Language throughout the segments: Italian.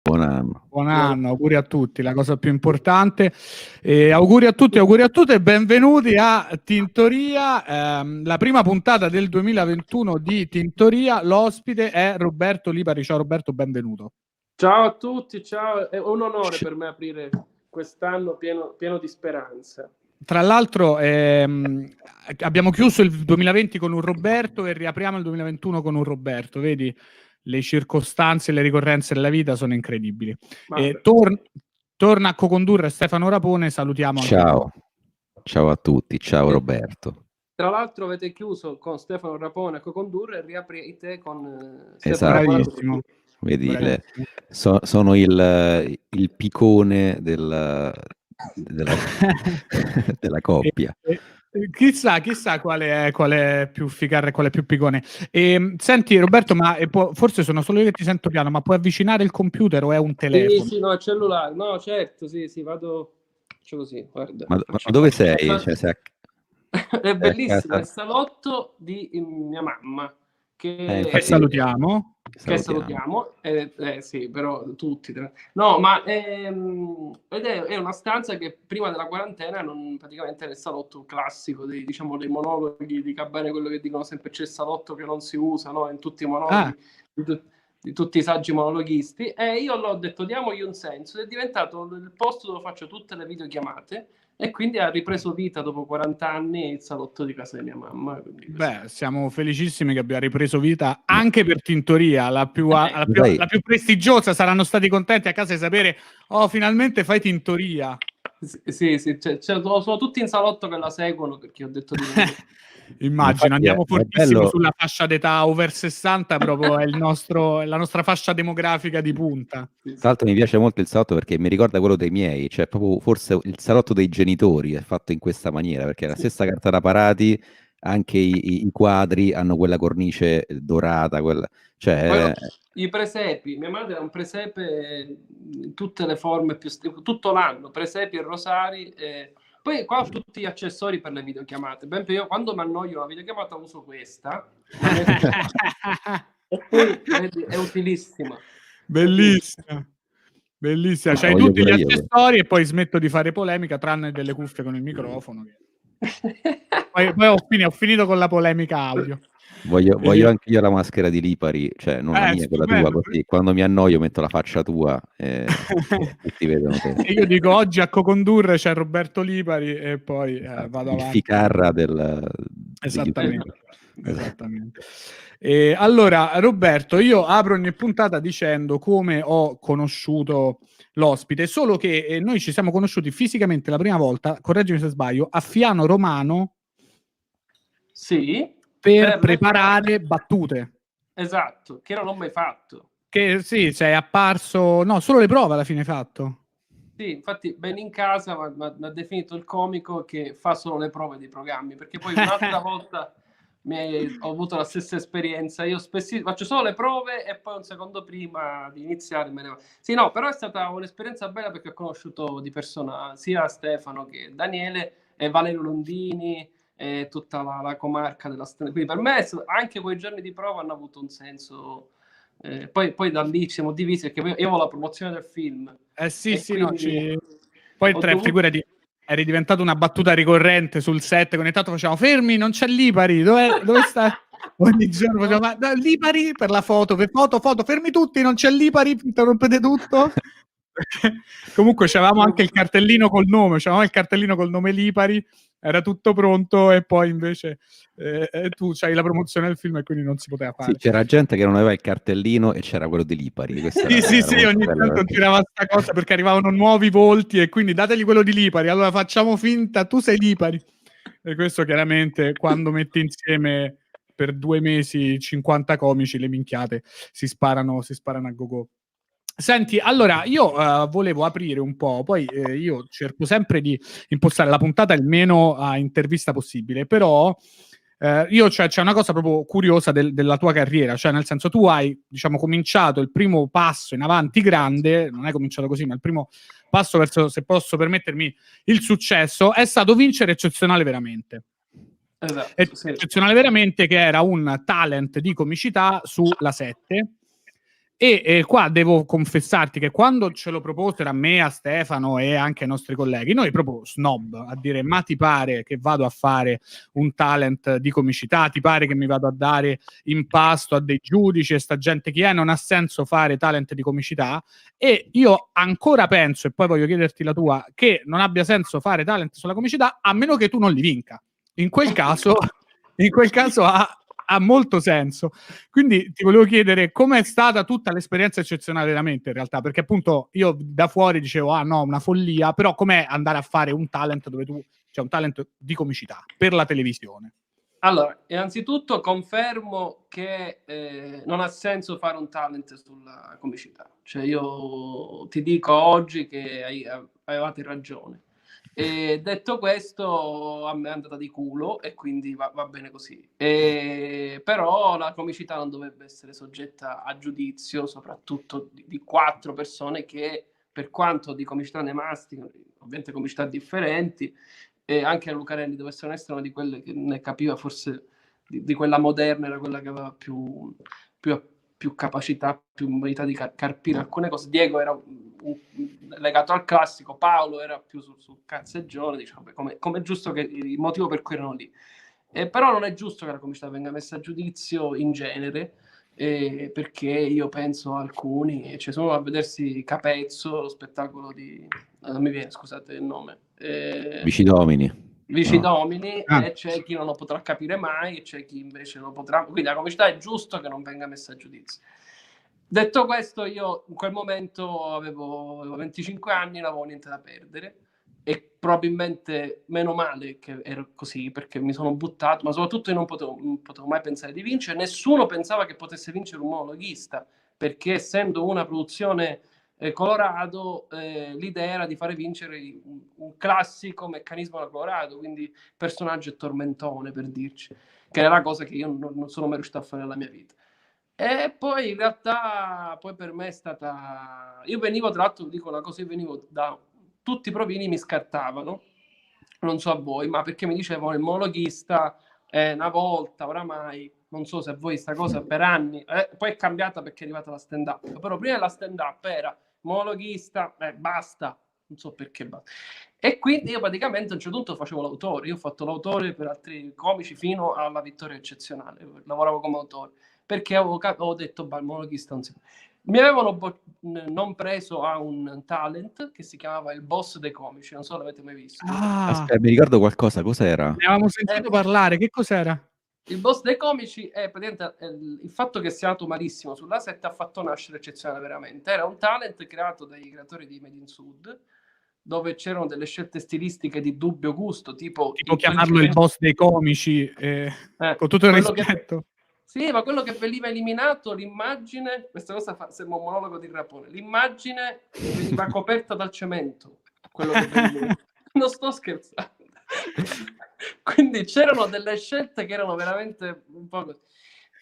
Buon anno. Buon anno, auguri a tutti, la cosa più importante. Auguri a tutti e benvenuti a Tintoria, la prima puntata del 2021 di Tintoria. L'ospite è Roberto Lipari. Ciao Roberto, benvenuto. Ciao a tutti, ciao. È un onore per me aprire quest'anno pieno di speranza. Tra l'altro abbiamo chiuso il 2020 con un Roberto e riapriamo il 2021 con un Roberto, vedi? Le circostanze e le ricorrenze della vita sono incredibili. Torna a co-condurre Stefano Rapone, salutiamo anche ciao. Ciao a tutti, ciao Roberto. Tra l'altro avete chiuso con Stefano Rapone a co-condurre e riaprite con Stefano Rapone. Vedi, sono il picone della coppia. Chissà qual è più ficarra e qual è più picone. Senti Roberto, ma forse sono solo io che ti sento piano, ma puoi avvicinare il computer o è un telefono? Sì, no, il cellulare. No, certo, sì, vado. Faccio così, guarda. Ma dove sei? Cioè, è bellissimo, è il salotto di mia mamma. Che salutiamo. Sì, però tutti. No, ma è una stanza che prima della quarantena praticamente era il salotto classico dei monologhi di Cabane, quello che dicono sempre c'è il salotto che non si usa, no? In tutti i monologhi di tutti i saggi monologhisti, e io l'ho detto diamogli un senso, ed è diventato il posto dove faccio tutte le videochiamate, e quindi ha ripreso vita dopo 40 anni il salotto di casa di mia mamma. Beh, siamo felicissimi che abbia ripreso vita anche per Tintoria, la più prestigiosa. Saranno stati contenti a casa di sapere, finalmente fai Tintoria. Sì, sono tutti in salotto che la seguono, perché ho detto di immagino, andiamo fortissimo sulla fascia d'età over 60, proprio è la nostra fascia demografica di punta. Tra l'altro mi piace molto il salotto perché mi ricorda quello dei miei, cioè proprio forse il salotto dei genitori è fatto in questa maniera, perché è la stessa carta da parati, anche i quadri hanno quella cornice dorata, Poi, i presepi, mia madre ha un presepe in tutte le forme, tutto l'anno, presepi e rosari. Poi qua ho tutti gli accessori per le videochiamate. Ben, io quando mi annoio una videochiamata uso questa. E poi vedi, è utilissima. Bellissima. C'hai tutti gli accessori e poi smetto di fare polemica, tranne delle cuffie con il microfono. poi ho finito con la polemica audio. Voglio anche io la maschera di Lipari, cioè non la mia, quella tua, così quando mi annoio metto la faccia tua e tutti vedono te. E io dico oggi a co-condurre c'è Roberto Lipari e poi vado avanti. Il ficarra Esattamente. Allora Roberto, io apro ogni puntata dicendo come ho conosciuto l'ospite, solo che noi ci siamo conosciuti fisicamente la prima volta, correggimi se sbaglio, a Fiano Romano. Sì, per preparare battute. Esatto, che non ho mai fatto. Che sì, sei apparso, no, solo le prove alla fine hai fatto. Sì, infatti Ben in casa mi ha definito il comico che fa solo le prove dei programmi, perché poi un'altra volta ho avuto la stessa esperienza. Io spesso faccio solo le prove e poi un secondo prima di iniziare me ne vado. Sì, no, però è stata un'esperienza bella perché ho conosciuto di persona sia Stefano che Daniele e Valerio Londini e tutta la comarca della strada. Quindi per me anche quei giorni di prova hanno avuto un senso. Poi da lì ci siamo divisi perché io avevo la promozione del film. Poi figurati, eri diventato una battuta ricorrente sul set, ogni tanto facciamo fermi, non c'è Lipari, dove sta? Ogni giorno facciamo Lipari per la foto, fermi tutti, non c'è Lipari, interrompete tutto. Comunque c'avevamo anche il cartellino col nome, Lipari, era tutto pronto e poi invece tu c'hai la promozione del film e quindi non si poteva fare. Sì, c'era gente che non aveva il cartellino e c'era quello di Lipari. Sì, ogni tanto girava sta cosa perché arrivavano nuovi volti e quindi dategli quello di Lipari, allora facciamo finta, tu sei Lipari. E questo chiaramente quando metti insieme per 2 mesi 50 comici, le minchiate si sparano a go-go. Senti, allora io volevo aprire un po', poi io cerco sempre di impostare la puntata il meno a intervista possibile, però c'è una cosa proprio curiosa della tua carriera, cioè nel senso tu hai, diciamo, cominciato il primo passo in avanti grande, non hai cominciato così, ma il primo passo verso, se posso permettermi, il successo è stato vincere Eccezionale Veramente. Esatto, Eccezionale Veramente, che era un talent di comicità sulla 7, E qua devo confessarti che quando ce lo proposero a me, a Stefano e anche ai nostri colleghi, noi proprio snob, a dire ma ti pare che vado a fare un talent di comicità, ti pare che mi vado a dare in pasto a dei giudici e sta gente chi è, non ha senso fare talent di comicità. E io ancora penso, e poi voglio chiederti la tua, che non abbia senso fare talent sulla comicità a meno che tu non li vinca. In quel caso ha molto senso. Quindi ti volevo chiedere com'è stata tutta l'esperienza eccezionale veramente, in realtà, perché appunto io da fuori dicevo ah no, una follia, però com'è andare a fare un talent dove tu c'è un talent di comicità per la televisione? Allora, innanzitutto confermo che non ha senso fare un talent sulla comicità. Cioè io ti dico oggi che avevate ragione. E detto questo, a me è andata di culo e quindi va bene così. Però la comicità non dovrebbe essere soggetta a giudizio, soprattutto di 4 persone che, per quanto di comicità ne masticano, ovviamente comicità differenti, e anche Lucarelli, devo essere onesto, una di quelle che ne capiva forse di quella moderna, era quella che aveva più capacità, più modalità di carpire alcune cose. Diego era legato al classico, Paolo era più sul cazzeggione, diciamo, come giusto, che il motivo per cui erano lì. Però non è giusto che la comicità venga messa a giudizio in genere, perché io penso a alcuni, cioè sono a vedersi Capezzo, lo spettacolo di... non mi viene, scusate il nome. Vici Domini. Domini, e c'è chi non lo potrà capire mai, e c'è chi invece lo potrà. Quindi la comicità è giusto che non venga messa a giudizio. Detto questo, io in quel momento avevo 25 anni, non avevo niente da perdere, e probabilmente meno male che ero così, perché mi sono buttato, ma soprattutto io non potevo mai pensare di vincere. Nessuno pensava che potesse vincere un monologhista, perché essendo una produzione Colorado, l'idea era di fare vincere un classico meccanismo da Colorado, quindi personaggio e tormentone, per dirci, che era la cosa che io non sono mai riuscito a fare nella mia vita. E poi in realtà poi per me è stata... Io venivo, tra l'altro dico una cosa, io venivo da... Tutti i provini mi scartavano, non so a voi, ma perché mi dicevano il monologhista una volta, oramai, non so se a voi sta cosa per anni, poi è cambiata perché è arrivata la stand-up, però prima la stand-up era monologhista, basta, non so perché basta. E quindi io praticamente a un certo punto facevo l'autore, io ho fatto l'autore per altri comici fino alla Vittoria Eccezionale, lavoravo come autore, perché avevo detto, il monologhista non si... Mi avevano non preso a un talent che si chiamava Il Boss dei Comici, non so se l'avete mai visto. Aspetta, mi ricordo qualcosa, cos'era? Ne avevamo sentito parlare, che cos'era? Il Boss dei Comici è praticamente il fatto che sia nato malissimo sulla 7 ha fatto nascere Eccezionale veramente. Era un talent creato dai creatori di Made in Sud, dove c'erano delle scelte stilistiche di dubbio gusto, tipo chiamarlo il boss dei comici, con tutto il rispetto. Sì, ma quello che veniva eliminato, l'immagine, questa cosa sembra un monologo di Rapone, l'immagine veniva coperta dal cemento, quello che veniva. Non sto scherzando. Quindi c'erano delle scelte che erano veramente un po' così.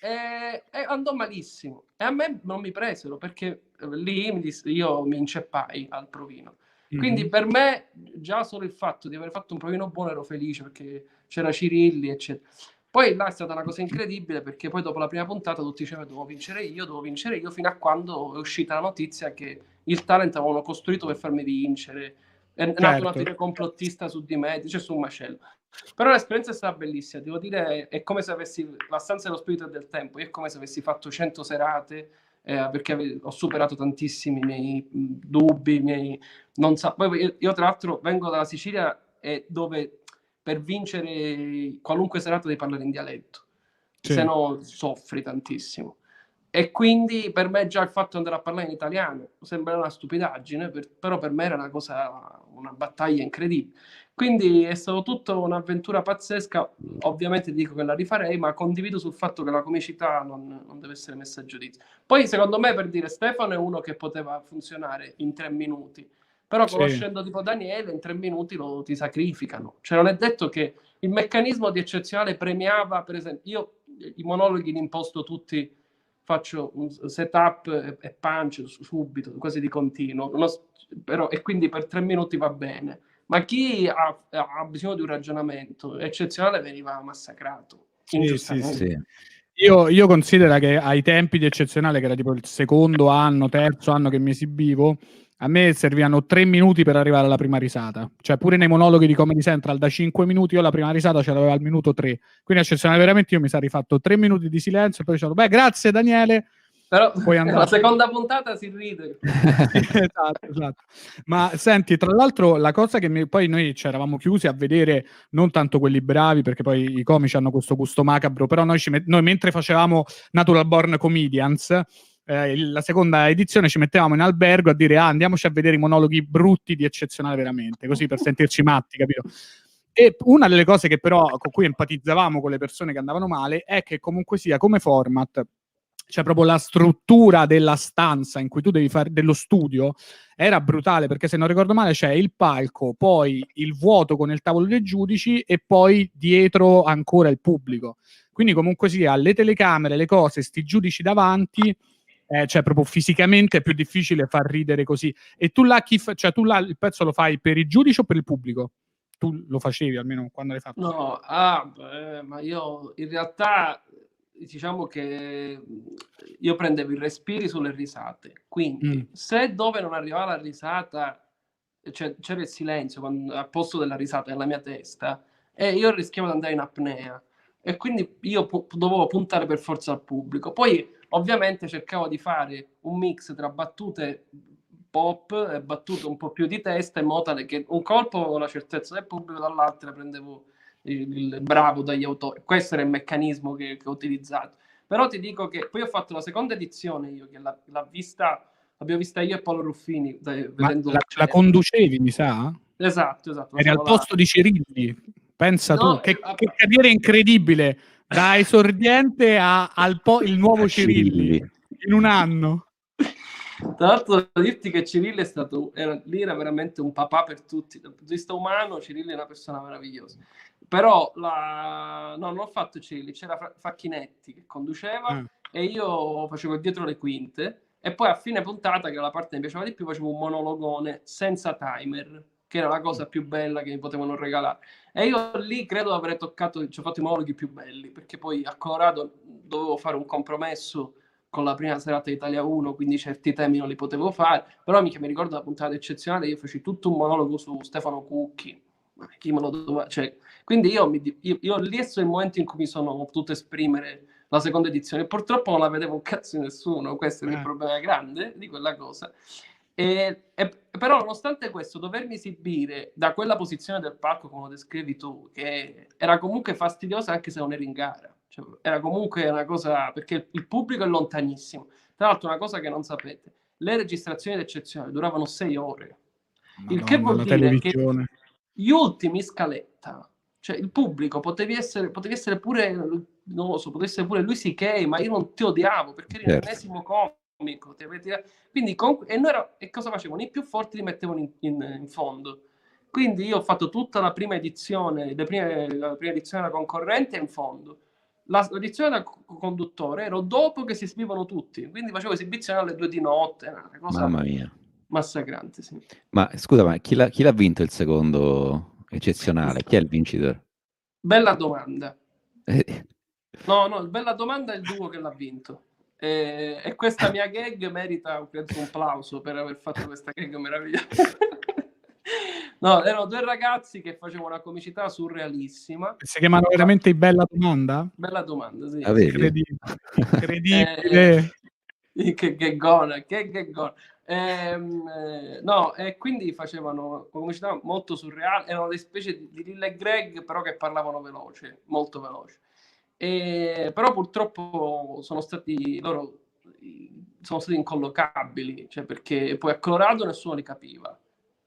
E andò malissimo. E a me non mi presero, perché lì io mi inceppai al provino. Quindi per me già solo il fatto di aver fatto un provino buono ero felice, perché c'era Cirilli, eccetera. Poi là è stata una cosa incredibile, perché poi dopo la prima puntata tutti dicevano devo vincere io, fino a quando è uscita la notizia che il talent avevano costruito per farmi vincere. È nato una teoria complottista su di me, dice su un macello. Però l'esperienza è stata bellissima, devo dire, è come se avessi la stanza dello spirito e del tempo, è come se avessi fatto 100 serate, perché ho superato tantissimi miei dubbi, non so. Poi io tra l'altro vengo dalla Sicilia, dove per vincere qualunque serata devi parlare in dialetto, se no soffri tantissimo. E quindi per me già il fatto di andare a parlare in italiano sembra una stupidaggine, però per me era una battaglia incredibile. Quindi è stato tutto un'avventura pazzesca. Ovviamente dico che la rifarei, ma condivido sul fatto che la comicità non deve essere messa a giudizio. Poi secondo me, per dire, Stefano è uno che poteva funzionare in 3 minuti, però conoscendo tipo Daniele in 3 minuti ti sacrificano. Cioè non è detto che il meccanismo di Eccezionale premiava, per esempio, io i monologhi li imposto tutti, faccio un setup e punch subito, quasi di continuo, però, e quindi per 3 minuti va bene. Ma chi ha bisogno di un ragionamento Eccezionale veniva massacrato. Sì. Io considero che ai tempi di Eccezionale, che era tipo il secondo anno, terzo anno che mi esibivo, a me servivano 3 minuti per arrivare alla prima risata. Cioè, pure nei monologhi di Comedy Central, da 5 minuti io la prima risata ce l'avevo al minuto 3. Quindi Eccezionale veramente io mi sarei fatto 3 minuti di silenzio e poi dicevo, beh, grazie Daniele. Però Puoi andare. la seconda puntata si ride. Esatto. Ma senti, tra l'altro la cosa che poi noi ci eravamo chiusi a vedere, non tanto quelli bravi, perché poi i comici hanno questo gusto macabro, però noi mentre facevamo Natural Born Comedians, la seconda edizione ci mettevamo in albergo a dire andiamoci a vedere i monologhi brutti di Eccezionale veramente, così per sentirci matti, capito? E una delle cose che però con cui empatizzavamo con le persone che andavano male è che comunque sia come format, cioè proprio la struttura della stanza in cui tu devi fare dello studio era brutale, perché se non ricordo male c'è il palco, poi il vuoto con il tavolo dei giudici e poi dietro ancora il pubblico. Quindi comunque sia, le telecamere, le cose, sti giudici davanti, cioè proprio fisicamente è più difficile far ridere così. E tu là, cioè tu là il pezzo lo fai per i giudici o per il pubblico? Tu lo facevi almeno quando l'hai fatto? No, ma io in realtà diciamo che io prendevo i respiri sulle risate, quindi se dove non arrivava la risata c'era il silenzio al posto della risata nella mia testa, e io rischiavo di andare in apnea, e quindi io dovevo puntare per forza al pubblico. Poi ovviamente cercavo di fare un mix tra battute pop e battute un po' più di testa, in modo tale che un colpo avevo la certezza del pubblico, dall'altra prendevo il bravo dagli autori. Questo era il meccanismo che ho utilizzato. Però ti dico che poi ho fatto la seconda edizione io, che l'abbiamo vista io e Paolo Ruffini. Ma la conducevi, mi sa? Esatto. Eri al posto di Cirilli. Pensa tu, che carriera incredibile, da esordiente il nuovo Cirilli in un anno. Tra l'altro devo dirti che Cirilli era veramente un papà per tutti, dal punto di vista umano. Cirilli è una persona meravigliosa. Però non ho fatto Cirilli, c'era Facchinetti che conduceva e io facevo dietro le quinte, e poi a fine puntata, che era la parte che mi piaceva di più, facevo un monologone senza timer, che era la cosa più bella che mi potevano regalare. E io lì credo di aver ci ho fatto i monologhi più belli, perché poi a Colorado dovevo fare un compromesso con la prima serata di Italia 1, quindi certi temi non li potevo fare. Però mi ricordo la puntata Eccezionale, io feci tutto un monologo su Stefano Cucchi, chi me lo doveva, cioè, quindi io lì è il momento in cui mi sono potuto esprimere la seconda edizione. Purtroppo non la vedevo un cazzo di nessuno, questo è il problema grande di quella cosa. Però nonostante questo, dovermi esibire da quella posizione del palco, come lo descrivi tu, che era comunque fastidiosa anche se non eri in gara, cioè, era comunque una cosa, perché il pubblico è lontanissimo. Tra l'altro, una cosa che non sapete, le registrazioni d'eccezione duravano 6 ore. Madonna, il che vuol dire che gli ultimi scaletta, cioè il pubblico potevi essere pure, non lo so, potesse essere pure Louis C.K., ma io non ti odiavo perché eri l'ennesimo comico. Quindi e cosa facevano? I più forti li mettevano in fondo. Quindi io ho fatto tutta la prima edizione, la prima edizione da concorrente in fondo. L'edizione da conduttore ero dopo che si esibivano tutti, quindi facevo esibizione alle 2 di notte, una cosa mamma mia, massacrante, sì. Ma scusa, ma chi l'ha vinto il secondo Eccezionale? Chi è il vincitore? Bella domanda. No, bella domanda è il duo che l'ha vinto. E questa mia gag merita penso un plauso per aver fatto questa gag meravigliosa. No, erano 2 ragazzi che facevano una comicità surrealissima. Si chiamano veramente Bella Domanda? Bella domanda, sì. Incredibile. Che gaggona. No, e quindi facevano una comicità molto surreale, erano delle specie di Lille e Greg, però che parlavano veloce, molto veloce. Però purtroppo sono stati incollocabili, cioè perché poi a Colorado nessuno li capiva,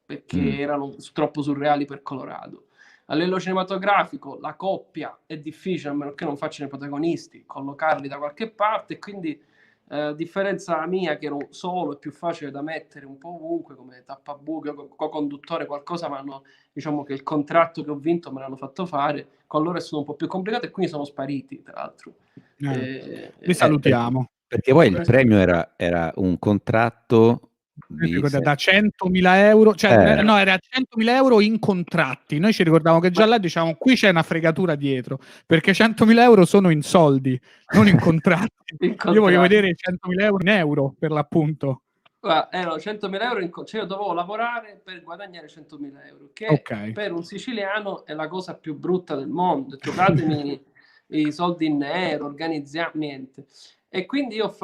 perché erano troppo surreali per Colorado. A livello cinematografico la coppia è difficile, a meno che non facciano i protagonisti, collocarli da qualche parte, e quindi a differenza mia, che ero solo, è più facile da mettere un po' ovunque, come tappabuco, co-conduttore, qualcosa, ma diciamo che il contratto che ho vinto me l'hanno fatto fare. Con loro è stato un po' più complicato e quindi sono spariti, tra l'altro. Li salutiamo. Perché poi il premio era un contratto Da 100.000 euro, cioè no, era 100.000 euro in contratti. Noi ci ricordavamo che già là diciamo qui c'è una fregatura dietro, perché 100.000 euro sono in soldi, non in contratti. Io voglio vedere 100.000 euro in euro, per l'appunto. Erano 100.000 euro, cioè io dovevo lavorare per guadagnare 100.000 euro, che per un siciliano è la cosa più brutta del mondo. Datemi i soldi in nero, organizziamo niente. E quindi io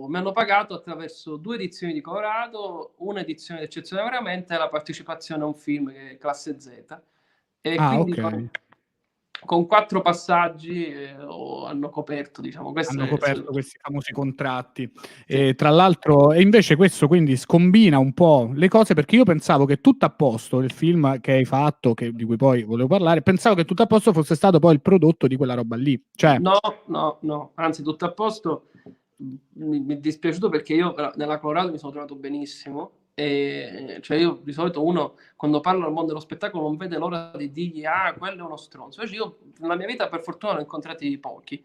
mi hanno pagato attraverso 2 edizioni di Colorado, un'edizione di Eccezione Veramente e la partecipazione a un film che è Classe Z. E quindi con 4 passaggi hanno coperto, diciamo, questi famosi contratti. Sì. Tra l'altro, e invece questo quindi scombina un po' le cose, perché io pensavo che Tutto a Posto, il film che hai fatto, di cui poi volevo parlare, pensavo che Tutto a Posto fosse stato poi il prodotto di quella roba lì. Cioè... No, anzi Tutto a Posto mi è dispiaciuto perché io nella Colorado mi sono trovato benissimo. E cioè io di solito quando parlo al mondo dello spettacolo non vede l'ora di dirgli quello è uno stronzo. Io nella mia vita per fortuna ne ho incontrati pochi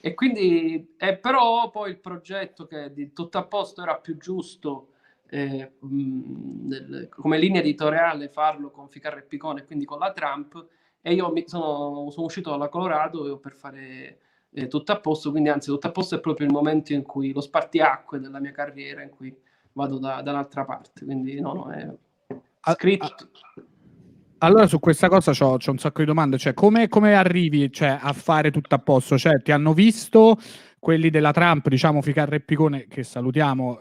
e quindi però poi il progetto che di Tutto a Posto era più giusto come linea editoriale farlo con Ficarra e Picone, quindi con la Trump, e io sono uscito dalla Colorado per fare Tutto a Posto, quindi anzi Tutto a Posto è proprio il momento in cui lo spartiacque della mia carriera, in cui vado dall'altra parte, quindi è scritto. Allora su questa cosa c'ho un sacco di domande, cioè come arrivi a fare Tutto a Posto? Cioè ti hanno visto quelli della Trump, diciamo Ficarra e Picone, che salutiamo,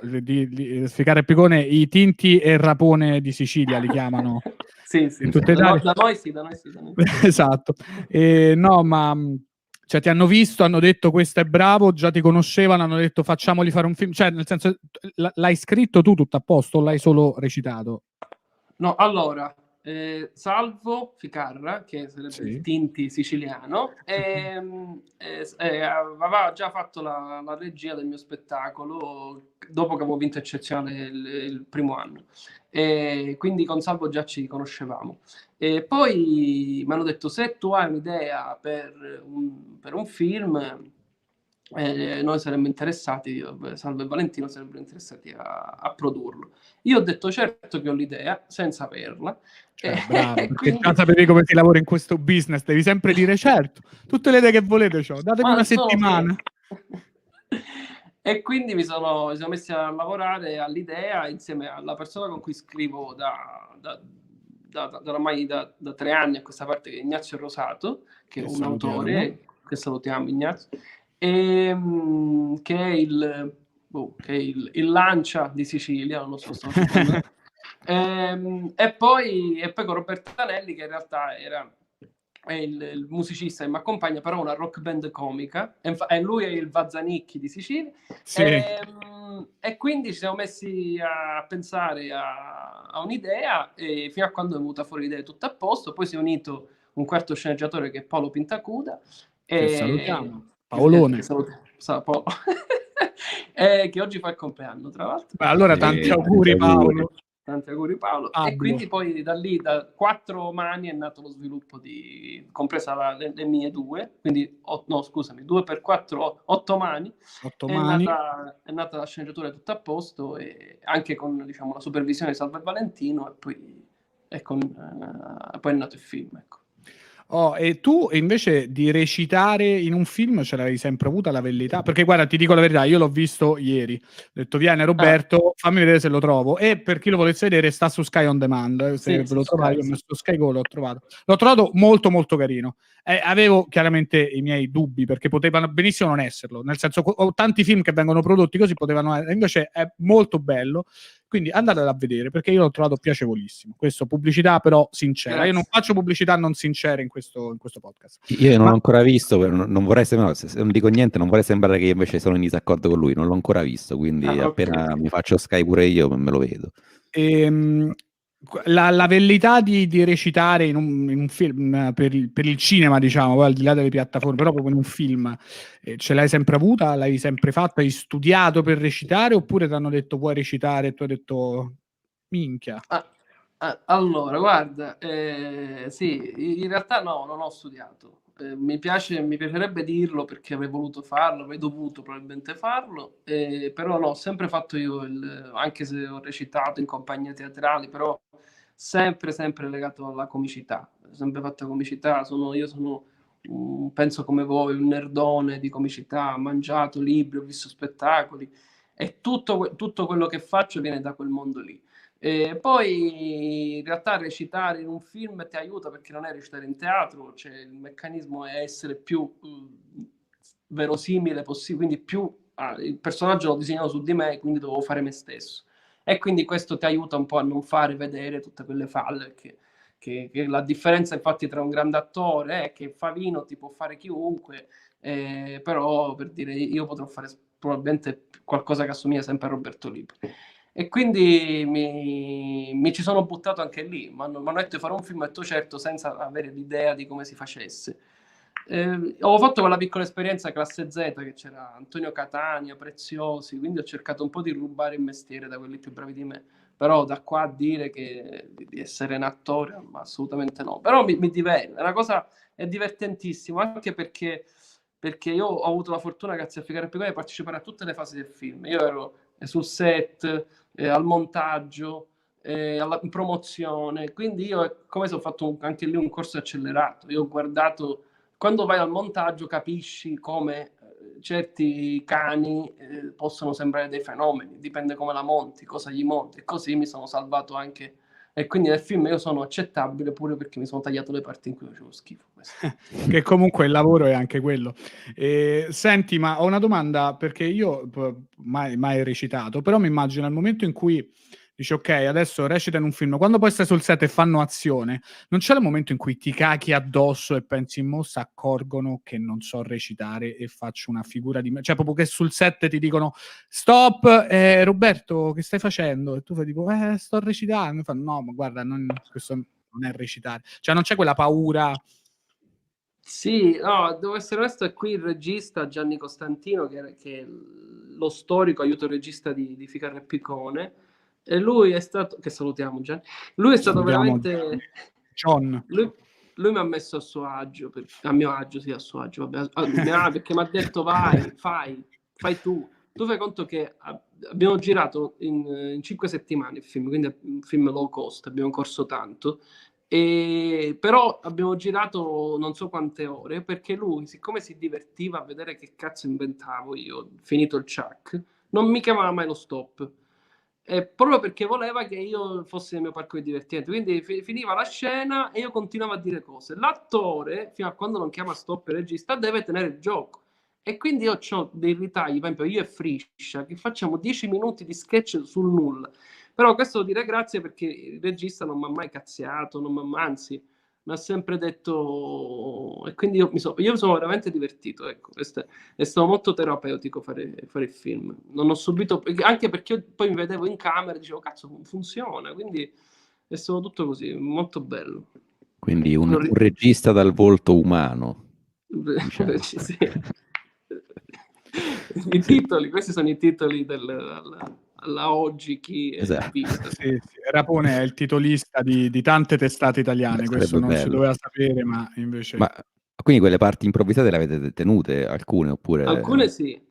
Ficarra e Picone, i Tinti e il Rapone di Sicilia li chiamano. Sì, da noi sì. Esatto. No, ma... Cioè ti hanno visto, hanno detto questo è bravo, già ti conoscevano, hanno detto facciamoli fare un film, cioè nel senso l'hai scritto tu Tutto a Posto o l'hai solo recitato? No, allora, Salvo Ficarra, che sarebbe il Tinti siciliano, aveva già fatto la regia del mio spettacolo dopo che avevo vinto Eccezionale il primo anno. Quindi con Salvo già ci conoscevamo. E poi mi hanno detto se tu hai un'idea per un film, noi saremmo interessati, Salvo e Valentino sarebbero interessati a produrlo. Io ho detto certo che ho l'idea senza averla. Bravo, perché già sapevi come si lavora in questo business, devi sempre dire certo, tutte le idee che volete datemi una settimana. E quindi mi sono messi a lavorare all'idea insieme alla persona con cui scrivo ormai da 3 anni a questa parte, che è Ignazio Rosato, che è un autore, che salutiamo Ignazio, che è il Lancia di Sicilia, non so se e poi con Roberto Anelli, che in realtà è il musicista che mi accompagna, però una rock band comica, e lui è il Vazzanicchi di Sicilia. Sì. E quindi ci siamo messi a pensare a un'idea, e fino a quando è venuta fuori l'idea Tutto a Posto. Poi si è unito un quarto sceneggiatore che è Paolo Pintacuda, che salutiamo, Paolone, Paolo. Che oggi fa il compleanno, tra l'altro. Allora tanti auguri Paolo. Tanti auguri Paolo. E quindi poi da lì, da 4 mani, è nato lo sviluppo compresa le mie 2, quindi 2 per 4, 8 mani. 8 mani. È nata la sceneggiatura Tutto a Posto, e anche con, diciamo, la supervisione di Salvo e Valentino, e poi è nato il film, ecco. E tu invece di recitare in un film ce l'avevi sempre avuta la velleità? Perché guarda, ti dico la verità, io l'ho visto ieri, ho detto viene Roberto, fammi vedere se lo trovo, e per chi lo volesse vedere sta su Sky On Demand, se ve lo trovate, io ho messo Sky Go, l'ho trovato molto molto carino. Avevo chiaramente i miei dubbi, perché potevano benissimo non esserlo, nel senso, ho tanti film che vengono prodotti così, potevano, invece è molto bello, quindi andatelo a vedere, perché io l'ho trovato piacevolissimo. Questo, pubblicità però sincera. Grazie. Io non faccio pubblicità non sincere in questo podcast. Io non l'ho ancora visto, non vorrei sembrare, se non dico niente, non vorrei sembrare che io invece sono in disaccordo con lui, non l'ho ancora visto, quindi appena mi faccio Sky pure io me lo vedo. La velleità di recitare in un film per il cinema, diciamo, poi al di là delle piattaforme, però proprio in un film, ce l'hai sempre avuta? L'hai sempre fatta? Hai studiato per recitare, oppure ti hanno detto puoi recitare e tu hai detto minchia? Allora, guarda, sì, in realtà no, non ho studiato. mi piacerebbe dirlo perché avrei voluto farlo, avrei dovuto probabilmente farlo, però no, ho sempre fatto io, anche se ho recitato in compagnie teatrali, però sempre legato alla comicità, ho sempre fatto comicità, io sono, penso come voi, un nerdone di comicità, ho mangiato libri, ho visto spettacoli, e tutto quello che faccio viene da quel mondo lì. Poi in realtà recitare in un film ti aiuta perché non è recitare in teatro, cioè il meccanismo è essere più verosimile possibile, quindi più il personaggio l'ho disegnato su di me, quindi dovevo fare me stesso. E quindi questo ti aiuta un po' a non fare vedere tutte quelle falle, che la differenza infatti tra un grande attore è che Favino ti può fare chiunque, però per dire io potrò fare probabilmente qualcosa che assomiglia sempre a Roberto Lippi. E quindi mi ci sono buttato anche lì, mi hanno detto di fare un filmetto certo senza avere l'idea di come si facesse. Ho fatto quella piccola esperienza classe Z che c'era Antonio Catania, Preziosi, quindi ho cercato un po' di rubare il mestiere da quelli più bravi di me, però da qua a dire che di essere un attore, ma assolutamente no. Però mi diverte, è divertentissimo, anche perché io ho avuto la fortuna, grazie a Figaro e Picone, di partecipare a tutte le fasi del film. Io ero sul set, al montaggio, in promozione, quindi io come se ho fatto anche lì un corso accelerato. Io ho guardato, quando vai al montaggio capisci come certi cani possono sembrare dei fenomeni, dipende come la monti, cosa gli monti, e così mi sono salvato anche, e quindi nel film io sono accettabile pure perché mi sono tagliato le parti in cui facevo schifo. Che comunque il lavoro è anche quello. Senti, ma ho una domanda, perché io mai recitato, però mi immagino al momento in cui dici ok, adesso recita in un film, quando poi stai sul set e fanno azione, non c'è il momento in cui ti cacchi addosso e pensi, mo si accorgono che non so recitare e faccio una figura di me, cioè proprio che sul set ti dicono stop, Roberto, che stai facendo? E tu fai tipo, sto recitando, e fanno, no, ma guarda, questo non è recitare, cioè non c'è quella paura. Sì, no, devo essere onesto, è qui il regista Gianni Costantino, che è lo storico aiuto regista di Ficarra e Piccone, e lui è stato, che salutiamo Gianni, lui è stato veramente... John. Lui mi ha messo a suo agio, a mio agio, sì, a suo agio, vabbè, perché mi ha detto vai, fai tu. Tu fai conto che abbiamo girato in 5 settimane il film, quindi è un film low cost, abbiamo corso tanto, però abbiamo girato non so quante ore, perché lui, siccome si divertiva a vedere che cazzo inventavo io, finito il Chuck, non mi chiamava mai lo stop. Proprio perché voleva che io fossi nel mio parco di divertimento, quindi finiva la scena e io continuavo a dire cose. L'attore, fino a quando non chiama stop il regista, deve tenere il gioco, e quindi io ho dei ritagli, per esempio io e Friscia, che facciamo 10 minuti di sketch sul nulla, però questo devo dire grazie perché il regista non mi ha mai cazziato, anzi mi ha sempre detto, e quindi io mi sono veramente divertito, ecco. È stato molto terapeutico fare il film, non ho subito, anche perché io poi mi vedevo in camera e dicevo cazzo funziona, quindi è stato tutto così, molto bello. Quindi un regista dal volto umano, diciamo. Sì. I titoli, questi sono i titoli alla oggi chi è Esatto. visto. Sì, Rapone è il titolista di tante testate italiane. Beh, questo non bello. si doveva sapere, ma invece... Ma quindi quelle parti improvvisate le avete tenute, alcune, oppure... Alcune sì.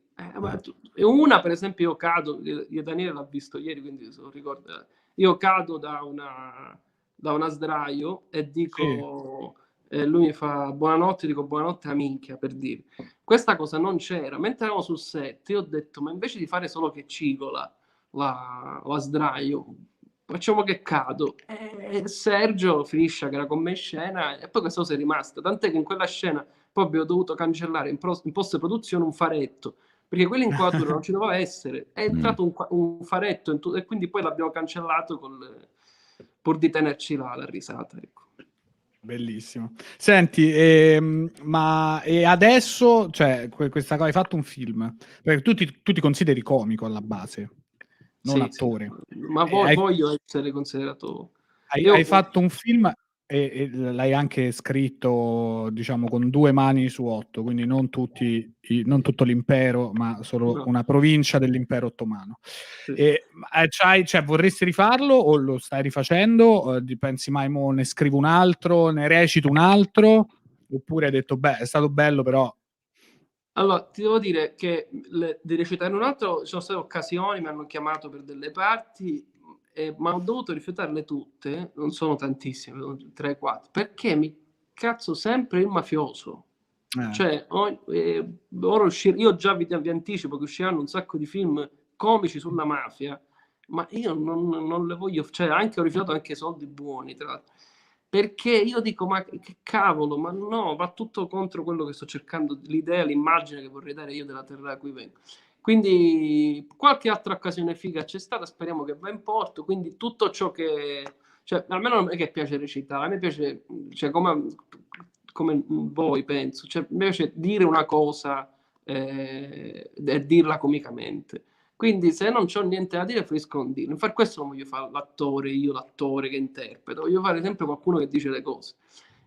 Una per esempio io cado, io Daniele l'ha visto ieri, quindi se lo ricordo, io cado da una sdraio e dico... lui mi fa buonanotte, dico buonanotte a minchia, per dire. Questa cosa non c'era. Mentre eravamo sul set, io ho detto, ma invece di fare solo che cigola la sdraio, facciamo che cado. E Sergio finisce che era con me in scena, e poi questa cosa è rimasta. Tant'è che in quella scena poi abbiamo dovuto cancellare in post-produzione un faretto, perché quell'inquadratura non ci doveva essere. È entrato un faretto, e quindi poi l'abbiamo cancellato pur di tenerci la risata, ecco. Bellissimo. Senti, ma adesso, cioè, questa cosa, hai fatto un film, perché tu ti consideri comico alla base, non Sì, attore. sì. Ma voglio essere considerato... Hai fatto un film e l'hai anche scritto, diciamo, con 2 mani su 8, quindi non tutto l'impero, ma solo una provincia dell'impero ottomano. Sì. Cioè, vorresti rifarlo o lo stai rifacendo? Pensi mai, mo ne scrivo un altro, ne recito un altro? Oppure hai detto, beh, è stato bello, però... Allora, ti devo dire che di recitare in un altro, ci sono state occasioni, mi hanno chiamato per delle parti, ma ho dovuto rifiutarle tutte, non sono tantissime, 3-4, perché mi cazzo sempre il mafioso. Cioè, ora io già vi anticipo che usciranno un sacco di film comici sulla mafia, ma io non le voglio, cioè anche ho rifiutato anche soldi buoni, tra l'altro, perché io dico, ma che cavolo, ma no, va tutto contro quello che sto cercando, l'idea, l'immagine che vorrei dare io della terra da cui vengo. Quindi qualche altra occasione figa c'è stata, speriamo che va in porto, quindi tutto ciò che... Cioè, almeno non è che piace recitare, a me piace, cioè, come voi penso, cioè, mi piace dire una cosa e dirla comicamente. Quindi se non c'ho niente da dire, preferisco non dirlo. Per questo non voglio fare l'attore che interpreto, voglio fare sempre qualcuno che dice le cose.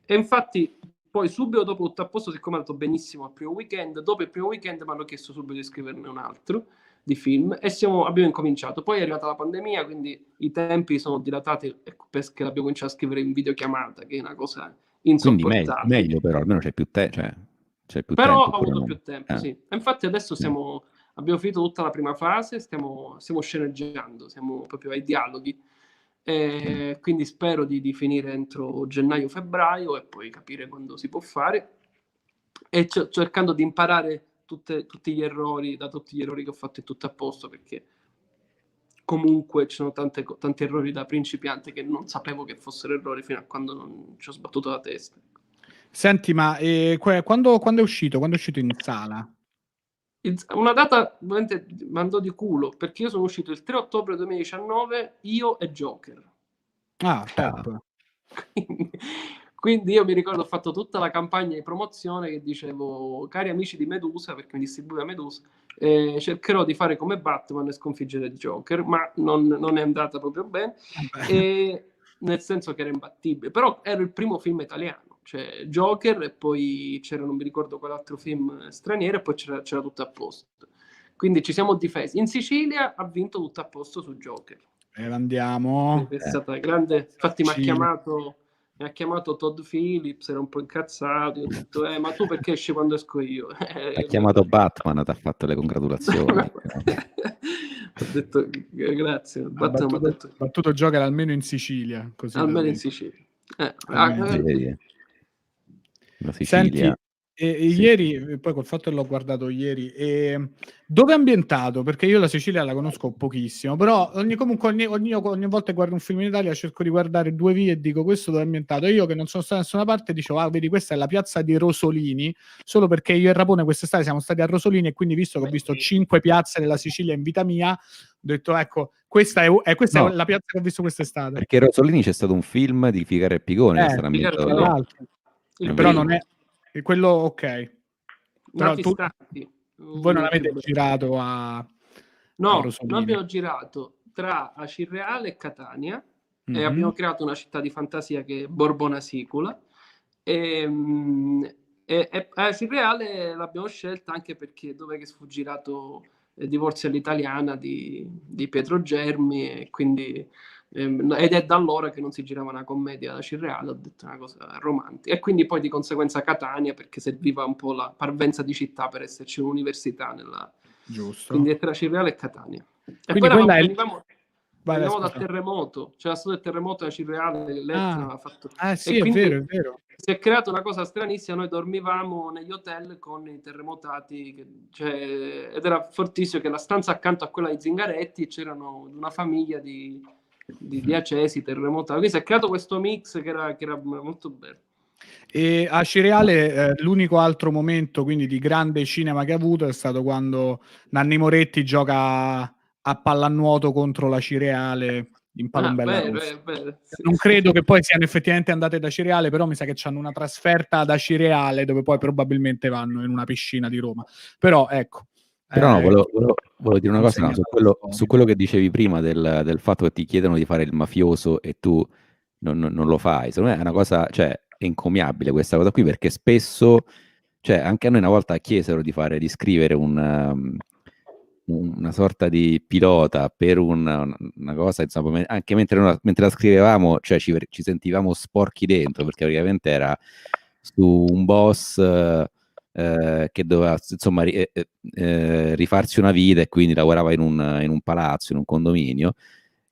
E infatti poi subito dopo tutto a posto, siccome è andato benissimo al primo weekend, dopo il primo weekend mi hanno chiesto subito di scriverne un altro di film e abbiamo incominciato. Poi è arrivata la pandemia, quindi i tempi sono dilatati perché l'abbiamo cominciato a scrivere in videochiamata, che è una cosa insopportabile. Quindi meglio però, almeno c'è più tempo. C'è più Però tempo, ho avuto più tempo, sì. E infatti adesso abbiamo finito tutta la prima fase, stiamo sceneggiando, siamo proprio ai dialoghi. Quindi spero di finire entro gennaio-febbraio e poi capire quando si può fare. E cercando di imparare tutti gli errori, da tutti gli errori che ho fatto, è tutto a posto, perché comunque ci sono tanti errori da principiante che non sapevo che fossero errori fino a quando non ci ho sbattuto la testa. Senti, ma quando è uscito? Quando è uscito in sala? Una data veramente mandò di culo, perché io sono uscito il 3 ottobre 2019, io e Joker. Ah, top. Quindi io mi ricordo, ho fatto tutta la campagna di promozione che dicevo, cari amici di Medusa, perché mi distribuiva Medusa, cercherò di fare come Batman e sconfiggere il Joker, ma non è andata proprio bene, nel senso che era imbattibile, però era il primo film italiano, cioè Joker, e poi c'era, non mi ricordo quell'altro film straniero, e poi c'era tutto a posto. Quindi ci siamo difesi. In Sicilia ha vinto tutto a posto su Joker. Andiamo. È stata grande, infatti mi ha chiamato Todd Phillips, era un po' incazzato, io ho detto, ma tu perché esci quando esco io? Ha chiamato Batman, ti ha fatto le congratulazioni. Ho detto, grazie. Batman ha battuto Joker almeno in Sicilia. Così almeno in Sicilia. La Sicilia. Senti, ieri, poi col fatto che l'ho guardato ieri, dove è ambientato? Perché io la Sicilia la conosco pochissimo, però ogni volta che guardo un film in Italia cerco di guardare due vie e dico questo dove è ambientato. E io che non sono stato da nessuna parte dicevo, vedi, questa è la piazza di Rosolini, solo perché io e Rapone quest'estate siamo stati a Rosolini e quindi visto che ho visto 5 piazze della Sicilia in vita mia, ho detto, ecco, questa è la piazza che ho visto quest'estate. Perché a Rosolini c'è stato un film di Figaro e Picone che sarà ambientato. Però non è quello, ok. Però voi non avete girato a Rosolini. Noi abbiamo girato tra Acireale e Catania e abbiamo creato una città di fantasia che è Borbonasicula e Acireale l'abbiamo scelta anche perché dove che fu girato Divorzio all'italiana di Pietro Germi, e quindi ed è da allora che non si girava una commedia da Cirreale, ho detto una cosa romantica, e quindi poi di conseguenza Catania, perché serviva un po' la parvenza di città per esserci un'università nella... Giusto. Quindi è tra Cirreale e Catania. E quindi poi venivamo dal terremoto, c'era stato il terremoto da Cirreale, l'Etna aveva fatto... sì, è vero. Si è creata una cosa stranissima, noi dormivamo negli hotel con i terremotati, ed era fortissimo che la stanza accanto a quella di Zingaretti c'erano una famiglia di accesi, terremotati, quindi si è creato questo mix che era molto bello. E a Cireale l'unico altro momento quindi di grande cinema che ha avuto è stato quando Nanni Moretti gioca a pallanuoto contro la Cireale in Palombella Rossa. Non credo che poi siano effettivamente andate da Cireale, però mi sa che hanno una trasferta da Cireale dove poi probabilmente vanno in una piscina di Roma. Però ecco. Però no, volevo dire una cosa, su quello che dicevi prima del fatto che ti chiedono di fare il mafioso e tu non lo fai. Secondo me è una cosa, cioè, è encomiabile questa cosa qui, perché spesso, cioè, anche a noi una volta chiesero di scrivere una sorta di pilota per una cosa, insomma, anche mentre la scrivevamo, cioè ci sentivamo sporchi dentro, perché praticamente era su un boss che doveva insomma rifarsi una vita e quindi lavorava in un palazzo, in un condominio.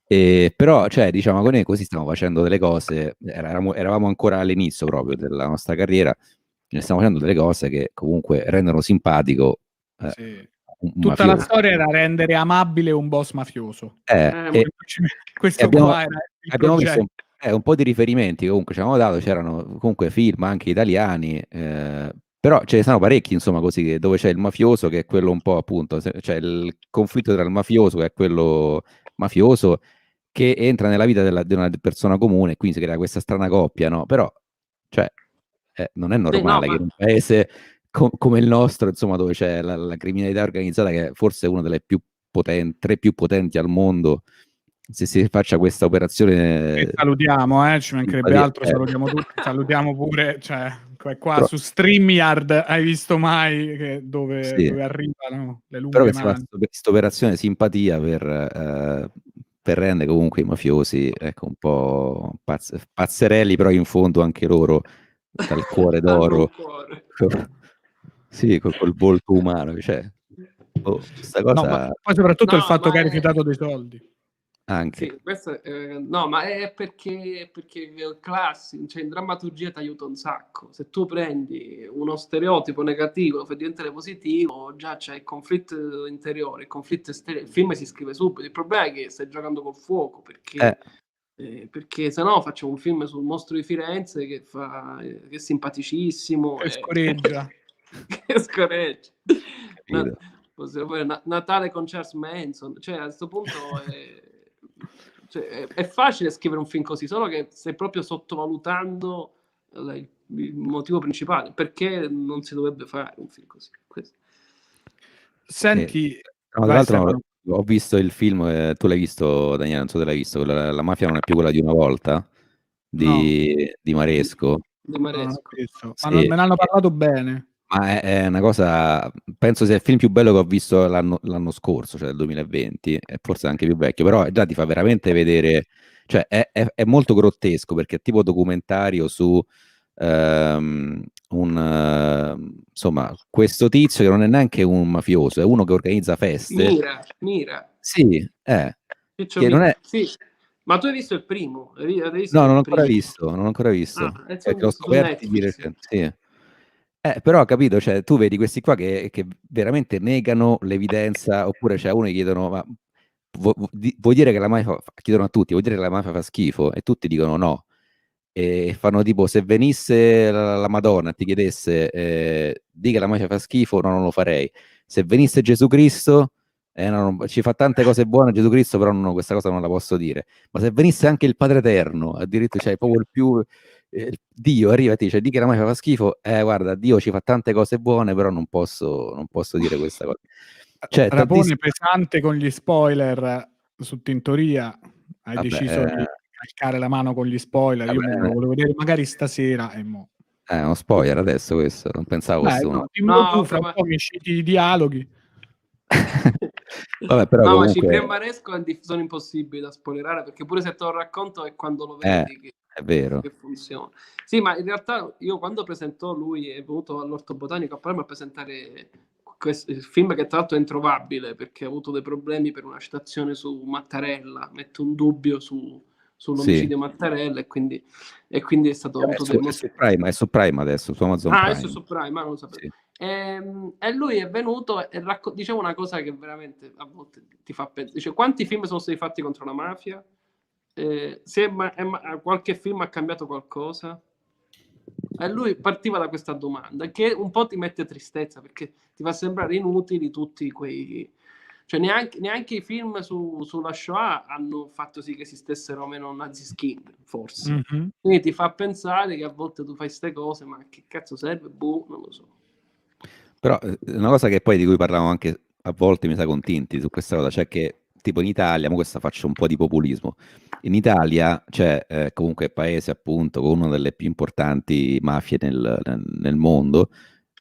Però, cioè, diciamo, con noi così stiamo facendo delle cose, eravamo ancora all'inizio proprio della nostra carriera, ne stiamo facendo delle cose che comunque rendono simpatico Sì. un Tutta la mafioso. storia era rendere amabile un boss mafioso. Questo qua era il abbiamo progetto. visto un po' di riferimenti comunque ci avevamo dato, c'erano comunque film anche italiani, però ce ne sono parecchi insomma così dove c'è il mafioso che è quello un po' appunto, cioè il conflitto tra il mafioso che è quello mafioso che entra nella vita di una persona comune e quindi si crea questa strana coppia, no? Però cioè, non è normale che in un paese come il nostro, insomma, dove c'è la criminalità organizzata che è forse una delle più potenti, tre più potenti al mondo, se si faccia questa operazione. Salutiamo, ci mancherebbe altro, salutiamo tutti, salutiamo pure, cioè qua su StreamYard hai visto mai dove arrivano le lunghe mani? Questa operazione simpatia per rendere comunque i mafiosi ecco, un po' pazzerelli, però in fondo anche loro dal cuore d'oro. Sì, col volto umano, cioè, questa cosa... No, ma poi soprattutto il fatto che hai rifiutato dei soldi. Anche. Sì, questo no, ma è perché classi, cioè in drammaturgia ti aiuta un sacco. Se tu prendi uno stereotipo negativo, lo fai diventare positivo, già c'è il conflitto interiore, il conflitto esterno, il film si scrive subito. Il problema è che stai giocando col fuoco, perché se no facciamo un film sul mostro di Firenze che è simpaticissimo. Che scoreggia. Che scoreggia. Possiamo fare Natale con Charles Manson, cioè a questo punto è facile scrivere un film così, solo che stai proprio sottovalutando il motivo principale, perché non si dovrebbe fare un film così. Questo. Senti, tra l'altro ho visto il film, tu l'hai visto Daniele, non so se l'hai visto, la mafia non è più quella di una volta, di Maresco. Di Maresco. Ma non me ne hanno parlato bene. Ma è una cosa, penso sia il film più bello che ho visto l'anno scorso, cioè del 2020, e forse anche più vecchio, però già ti fa veramente vedere, cioè è molto grottesco perché è tipo documentario su insomma, questo tizio che non è neanche un mafioso, è uno che organizza feste. Mira. Sì, che non è... Sì. Ma tu hai visto il primo? No, non ho ancora visto, l'ho scoperto di recente, sì. Però ho capito, cioè tu vedi questi qua che veramente negano l'evidenza, oppure c'è uno che chiedono, ma vuoi dire che la mafia chiedono a tutti, vuoi dire che la mafia fa schifo? E tutti dicono no. E fanno tipo, se venisse la Madonna e ti chiedesse di che la mafia fa schifo, no, non lo farei. Se venisse Gesù Cristo, ci fa tante cose buone Gesù Cristo, però questa cosa non la posso dire. Ma se venisse anche il Padre Eterno, addirittura, cioè proprio il più... Dio arriva e ti dice di che la mafia fa schifo, guarda, Dio ci fa tante cose buone, però non posso dire questa cosa. Cioè, Rapone pesante con gli spoiler su Tintoria, hai deciso di calcare la mano con gli spoiler, io lo volevo vedere magari stasera e mo. È uno spoiler adesso questo, non pensavo fosse uno. No, fra un po' mi citi i dialoghi. Vabbè, però comunque... ma Cipriano Maresco sono impossibili da spoilerare, perché pure se te lo racconto è quando lo vedi che è vero. Che funziona. Sì, ma in realtà io quando presentò, lui è venuto all'Orto Botanico a Palermo a presentare il film, che tra l'altro è introvabile perché ha avuto dei problemi per una citazione su Mattarella, mette un dubbio sull'omicidio Mattarella e quindi è stato avuto è su Prime adesso, su Amazon Prime. Adesso su Prime, ma non lo sapevo. Sì. E lui è venuto e diciamo una cosa che veramente a volte ti fa pensare. Dice, quanti film sono stati fatti contro la mafia? Se qualche film ha cambiato qualcosa? E lui partiva da questa domanda che un po' ti mette tristezza, perché ti fa sembrare inutili tutti quei... Cioè neanche i film sulla Shoah hanno fatto sì che esistessero meno Nazi Skin, forse. Mm-hmm. Quindi ti fa pensare che a volte tu fai queste cose, ma che cazzo serve? Boh, non lo so. Però una cosa che poi di cui parlavamo anche a volte mi sa con Tinti su questa cosa, cioè che tipo in Italia, ma questa faccio un po' di populismo, in Italia c'è comunque paese appunto con una delle più importanti mafie nel mondo,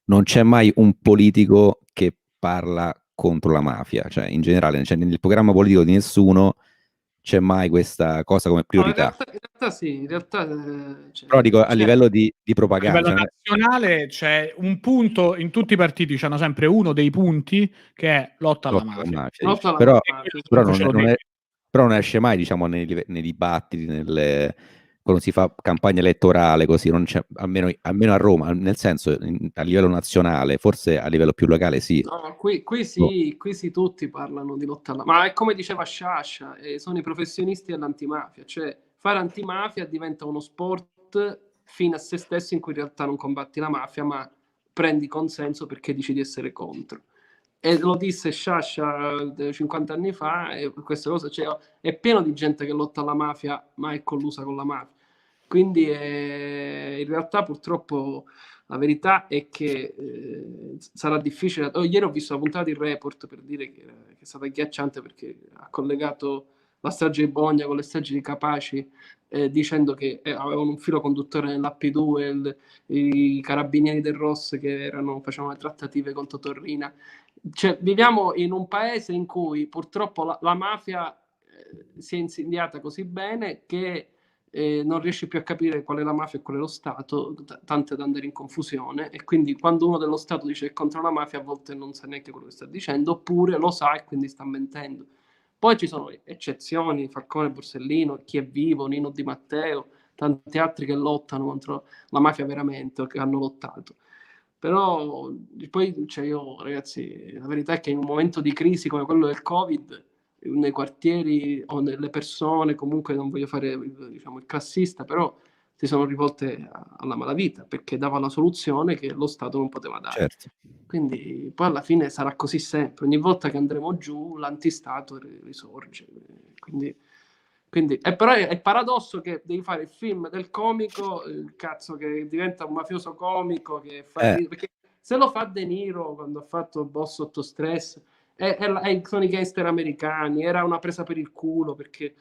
non c'è mai un politico che parla contro la mafia, cioè in generale, cioè nel programma politico di nessuno c'è mai questa cosa come priorità. No, in realtà sì, in realtà Però dico a c'è. livello di A propaganda, livello cioè, nazionale c'è un punto, in tutti i partiti c'hanno sempre uno dei punti che è lotta alla lotta alla mafia. mafia, Lotta dici. alla Però, E mafia, quello sì. però comunque ce lo non devi. è, però non esce mai, diciamo, nei dibattiti, quando si fa campagna elettorale, così, non c'è, almeno a Roma, nel senso, a livello nazionale, forse a livello più locale sì. No, qui Boh, sì, tutti parlano di lotta alla mafia, ma è come diceva Sciascia, sono i professionisti dell'antimafia, cioè fare antimafia diventa uno sport fine a se stesso in cui in realtà non combatti la mafia, ma prendi consenso perché dici di essere contro. E lo disse Sciascia 50 anni fa, e questa cosa, cioè, è pieno di gente che lotta alla mafia, ma è collusa con la mafia. Quindi in realtà purtroppo la verità è che sarà difficile. Ieri ho visto la puntata di Report per dire che è stata agghiacciante perché ha collegato la strage di Bologna con le stragi di Capaci, dicendo che avevano un filo conduttore nell'App2, i carabinieri del Ross che facevano le trattative con Torrina. Cioè, viviamo in un paese in cui purtroppo la mafia si è insidiata così bene che non riesci più a capire qual è la mafia e qual è lo Stato, tante da andare in confusione, e quindi quando uno dello Stato dice che è contro la mafia a volte non sa neanche quello che sta dicendo, oppure lo sa e quindi sta mentendo. Poi ci sono eccezioni, Falcone, Borsellino, Chi è vivo, Nino Di Matteo, tanti altri che lottano contro la mafia veramente, o che hanno lottato. Però poi, cioè, io ragazzi, la verità è che in un momento di crisi come quello del Covid, nei quartieri o nelle persone, comunque non voglio fare, diciamo, il classista, però si sono rivolte alla malavita perché dava la soluzione che lo Stato non poteva dare. certo. Quindi poi alla fine sarà così sempre, ogni volta che andremo giù l'antistato risorge. Quindi però è paradosso che devi fare il film del comico, il cazzo che diventa un mafioso comico che fa perché se lo fa De Niro quando ha fatto Boss sotto stress, sono i gangster americani, era una presa per il culo, perché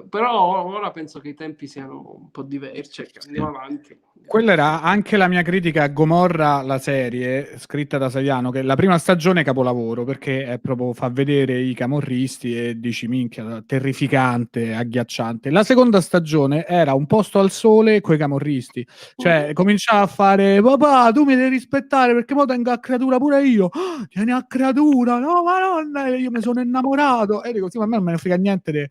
però ora penso che i tempi siano un po' diversi, andiamo avanti. Quella era anche la mia critica a Gomorra, la serie scritta da Saviano, che la prima stagione è capolavoro perché è proprio, fa vedere i camorristi e dici minchia, terrificante, agghiacciante. La seconda stagione era un posto al sole coi camorristi, cioè cominciava a fare papà tu mi devi rispettare perché mo tengo a creatura pure io, tieni a creatura, no madonna, io mi sono innamorato e dico sì, ma a me non me ne frega niente di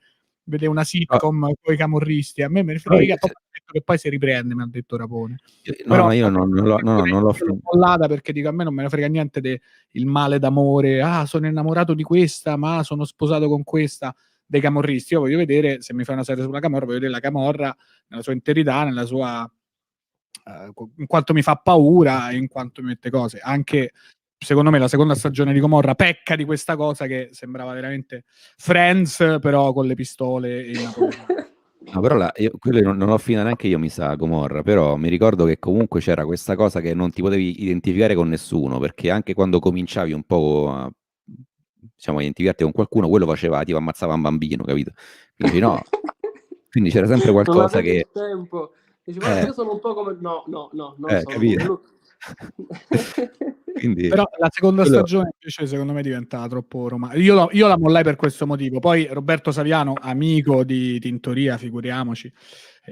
vedere una sitcom con i camorristi, a me me ne frega, che poi si riprende, mi ha detto Rapone. No, io non l'ho l'ho mollata perché dico a me non me ne frega niente del male d'amore, sono innamorato di questa, ma sono sposato con questa, dei camorristi. Io voglio vedere, se mi fai una serie sulla camorra, voglio vedere la camorra nella sua integrità, nella sua in quanto mi fa paura e in quanto mi mette cose. Anche secondo me la seconda stagione di Gomorra pecca di questa cosa che sembrava veramente Friends però con le pistole e il napoletano. No, però quello non l'ho finita neanche io, mi sa, Gomorra, però mi ricordo che comunque c'era questa cosa che non ti potevi identificare con nessuno, perché anche quando cominciavi un po' a, diciamo, identificarti con qualcuno, quello faceva, tipo ammazzava un bambino, capito? Quindi no, quindi c'era sempre Non qualcosa avevi che... il tempo. Dici, ma io sono un po' come... No, non sono capito? come lui. Quindi, Però la seconda quello... stagione invece secondo me diventa troppo romantica. Io la mollai per questo motivo. Poi Roberto Saviano, amico di Tintoria, figuriamoci.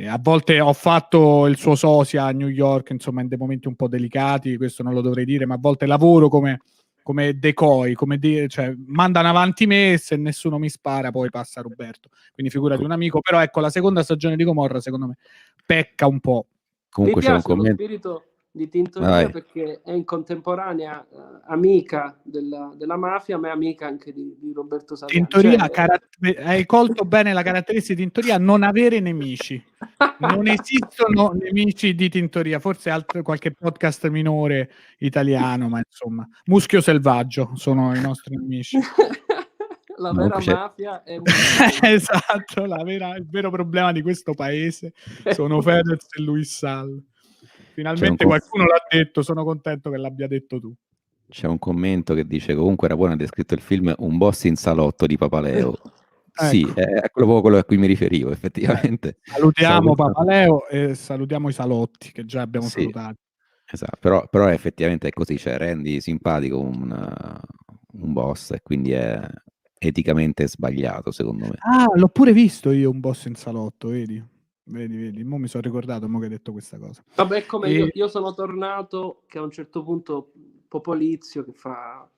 A volte ho fatto il suo sosia a New York, insomma, in dei momenti un po' delicati, questo non lo dovrei dire, ma a volte lavoro come decoy, cioè mandano avanti me e se nessuno mi spara poi passa Roberto. Quindi figurati un amico. Però ecco, la seconda stagione di Gomorra secondo me pecca un po'. Mi Comunque c'è un piace lo commento... spirito di Tintoria perché è in contemporanea amica della mafia, ma è amica anche di Roberto Saviano. Tintoria, hai colto bene la caratteristica di Tintoria, non avere nemici. Non esistono nemici di Tintoria, forse qualche podcast minore italiano, ma insomma, Muschio Selvaggio sono i nostri nemici. La vera mafia è esatto, il vero problema di questo paese sono Fedez e Luis Sall. Finalmente qualcuno l'ha detto, sono contento che l'abbia detto tu. C'è un commento che dice comunque Rapone ha descritto il film Un boss in salotto di Papaleo. Sì, è quello a cui mi riferivo, effettivamente. Salutiamo Papaleo e salutiamo i salotti che già abbiamo salutato. Esatto, però effettivamente è così, cioè rendi simpatico un boss e quindi è eticamente sbagliato, secondo me. L'ho pure visto io Un boss in salotto, vedi? Vedi, mo mi sono ricordato mo che hai detto questa cosa. Vabbè, come io sono tornato che a un certo punto Popolizio che fa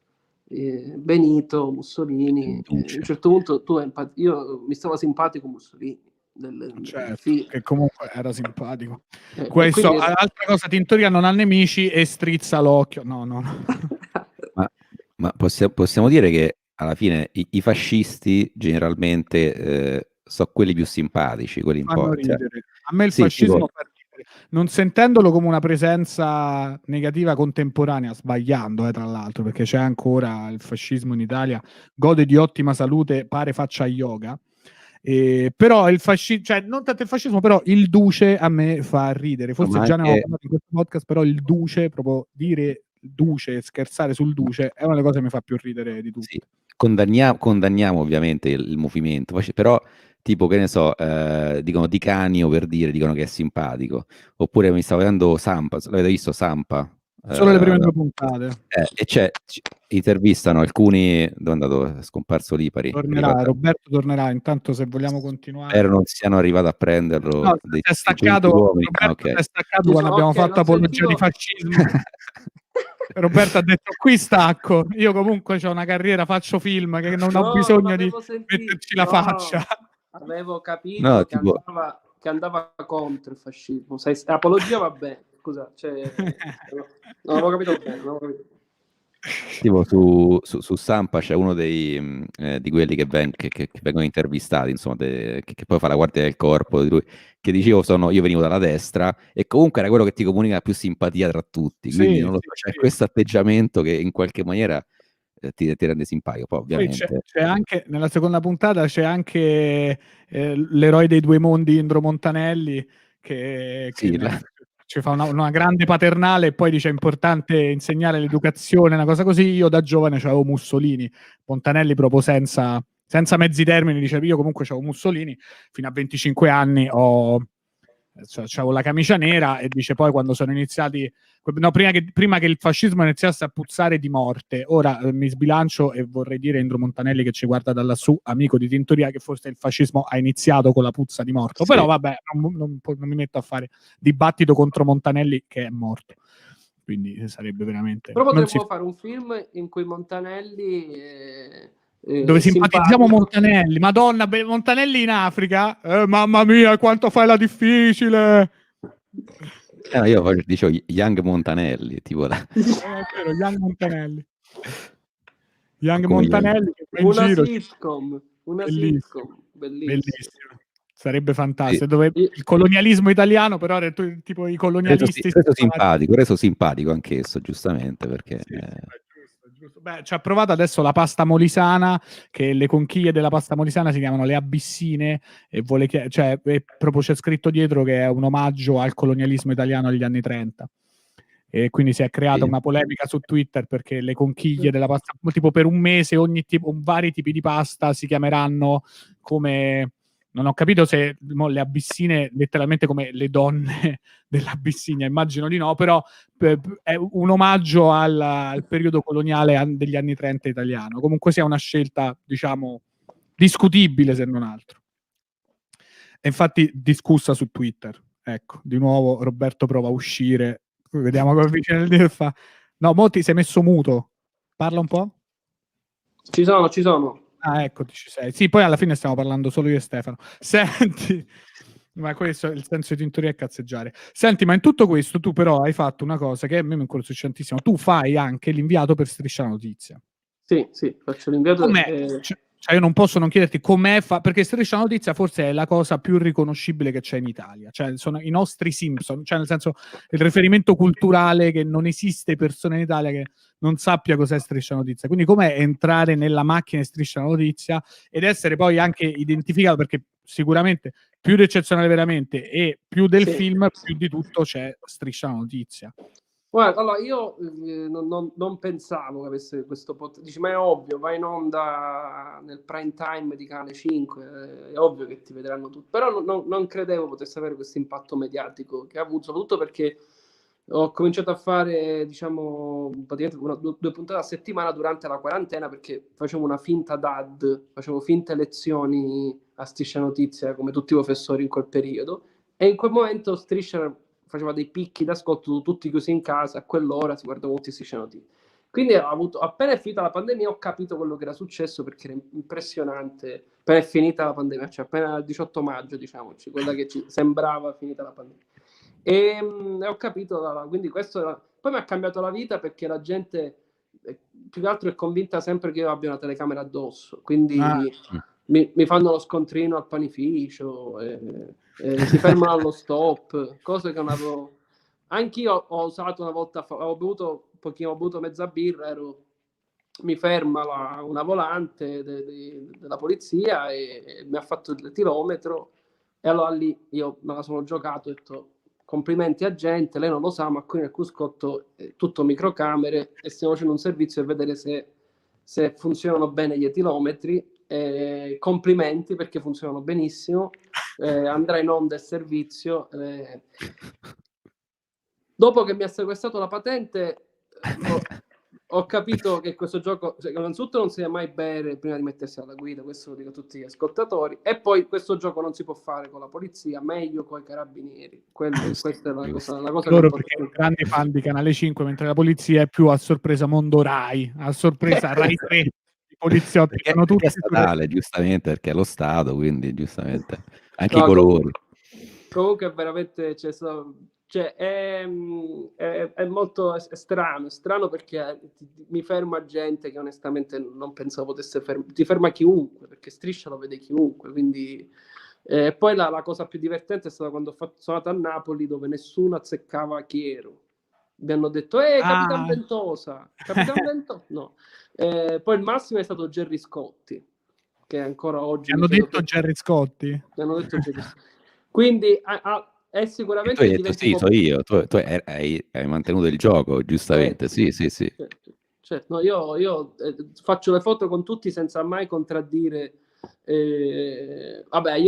Benito, Mussolini, a un certo punto io mi stavo simpatico Mussolini certo, che comunque era simpatico. Questo, altra cosa, Tintoria non ha nemici e strizza l'occhio. No. Ma possiamo dire che alla fine i fascisti generalmente sono quelli più simpatici, quelli un fanno po'. ridere. A me il sì, fascismo tipo, fa ridere, non sentendolo come una presenza negativa contemporanea, sbagliando tra l'altro, perché c'è ancora il fascismo in Italia, gode di ottima salute, pare faccia yoga. Però il fascismo, cioè non tanto il fascismo, però il duce a me fa ridere. Forse già ne ho parlato in questo podcast, però il duce, proprio dire duce, scherzare sul duce, è una delle cose che mi fa più ridere di tutte. sì, condanniamo ovviamente il movimento, però tipo che ne so, dicono Di Canio per dire, dicono che è simpatico, oppure mi stavo vedendo Sampa, l'avete visto Sampa? Solo le prime 2 puntate. E intervistano alcuni, dove è andato? È scomparso Lipari. Roberto tornerà, intanto se vogliamo continuare. Spero non siano arrivato a prenderlo. No, si è staccato, Roberto si è staccato quando abbiamo fatto apologia di fascismo. Roberto ha detto qui stacco, io comunque ho una carriera, faccio film, che non ho bisogno di metterci la faccia. Avevo capito che andava contro il fascismo. Apologia va bene, scusa, non avevo capito bene. Tipo su Sampa c'è uno di quelli che vengono intervistati, insomma, che poi fa la guardia del corpo, di lui, che dicevo io venivo dalla destra e comunque era quello che ti comunica più simpatia tra tutti, quindi non lo so, c'è questo atteggiamento che in qualche maniera ti rende simpatico, poi ovviamente. C'è anche, nella seconda puntata c'è anche l'eroe dei due mondi Indro Montanelli che ci fa una grande paternale e poi dice è importante insegnare l'educazione, una cosa così. Io da giovane c'avevo Mussolini, Montanelli proprio senza mezzi termini dice io comunque c'avevo Mussolini, fino a 25 anni c'avevo la camicia nera e dice poi quando sono iniziati prima che il fascismo iniziasse a puzzare di morte, ora mi sbilancio e vorrei dire Indro Montanelli che ci guarda da lassù, amico di Tintoria, che forse il fascismo ha iniziato con la puzza di morto, però vabbè non mi metto a fare dibattito contro Montanelli che è morto, quindi sarebbe veramente però potremmo fare un film in cui Montanelli dove simpatizziamo Montanelli, Madonna, Montanelli in Africa, mamma mia quanto fai la difficile. Io dicevo Young Montanelli, tipo Young Montanelli. Montanelli che va in giro. Sitcom, bellissimo. Sarebbe fantastico, dove il colonialismo italiano però era tipo i colonialisti reso simpatico anch'esso, giustamente, perché giusto. Beh, ci ha provato adesso la pasta molisana, che le conchiglie della pasta molisana si chiamano le abissine e proprio c'è scritto dietro che è un omaggio al colonialismo italiano degli anni 30. E quindi si è creata una polemica su Twitter perché le conchiglie della pasta, tipo per un mese vari tipi di pasta si chiameranno come, non ho capito se le abissine letteralmente come le donne dell'Abissinia, immagino di no, però è un omaggio al periodo coloniale degli anni 30 italiano. Comunque sia una scelta, diciamo, discutibile se non altro. E infatti discussa su Twitter. Ecco, di nuovo Roberto prova a uscire. Vediamo come vicino il dito fa. No, mo ti sei messo muto. Parla un po'. Ci sono. Ah, ecco, ci sei. Sì, poi alla fine stiamo parlando solo io e Stefano. Senti, ma questo è il senso di Tintoria, è cazzeggiare. Senti, ma in tutto questo tu però hai fatto una cosa che a me mi incuriosisce tantissimo. Tu fai anche l'inviato per Striscia la Notizia. Sì, faccio l'inviato. Cioè io non posso non chiederti com'è perché Striscia la Notizia forse è la cosa più riconoscibile che c'è in Italia, cioè sono i nostri Simpson, cioè nel senso il riferimento culturale che non esiste persona in Italia che non sappia cos'è Striscia la Notizia, quindi com'è entrare nella macchina di Striscia la Notizia ed essere poi anche identificato, perché sicuramente più di Eccezionale Veramente e più del film, più di tutto c'è Striscia la Notizia. Guarda, allora io non pensavo che avesse questo potere. Dici, ma è ovvio, vai in onda nel prime time di Canale 5, è ovvio che ti vedranno tutti. Però non credevo potesse avere questo impatto mediatico che ha avuto, soprattutto perché ho cominciato a fare, diciamo, praticamente 2 puntate a settimana durante la quarantena, perché facevo una finta DAD, facevo finte lezioni a Striscia Notizia come tutti i professori in quel periodo. E in quel momento Striscia faceva dei picchi d'ascolto, tutti chiusi in casa, a quell'ora si guardavano tutti Striscia Notizie. Quindi appena è finita la pandemia ho capito quello che era successo, perché era impressionante. Appena è finita la pandemia, cioè appena il 18 maggio, diciamoci, quella che ci sembrava finita la pandemia. E ho capito, quindi questo poi mi ha cambiato la vita, perché la gente più che altro è convinta sempre che io abbia una telecamera addosso, quindi mi fanno lo scontrino al panificio, si fermano allo stop, cose che non avevo. Anch'io ho usato una volta, ho bevuto mezza birra, mi ferma una volante della polizia e mi ha fatto il tirometro, e allora lì io me la sono giocato, ho detto complimenti a gente, lei non lo sa, ma qui nel cruscotto è tutto microcamere e stiamo facendo un servizio per vedere se funzionano bene gli etilometri. Complimenti, perché funzionano benissimo. Andrà in onda il servizio. Dopo che mi ha sequestrato la patente, ho capito che questo gioco, innanzitutto non si deve mai bere prima di mettersi alla guida, questo lo dico a tutti gli ascoltatori, e poi questo gioco non si può fare con la polizia, meglio con i carabinieri. Questa è la cosa loro, perché sono grandi fan di Canale 5, mentre la polizia è più a sorpresa Mondo Rai, a sorpresa Rai 3. I poliziotti sono tutti perché è statale, giustamente, perché è lo Stato, quindi giustamente anche no, i colori. Comunque veramente è molto strano perché mi ferma gente che onestamente non pensavo potesse fermare. Ti ferma chiunque, perché Striscia lo vede chiunque, quindi poi la cosa più divertente è stata quando sono andato a Napoli, dove nessuno azzeccava chi ero. Mi hanno detto Capitan Ventosa, Capitan Ventosa, no. Poi il massimo è stato Gerry Scotti, che ancora oggi hanno detto Gerry Scotti. Mi hanno detto Gerry Scotti. Quindi è sicuramente e tu hai detto sì, so io, tu hai mantenuto il gioco, giustamente, sì. Certo. No, io faccio le foto con tutti senza mai contraddire. Vabbè,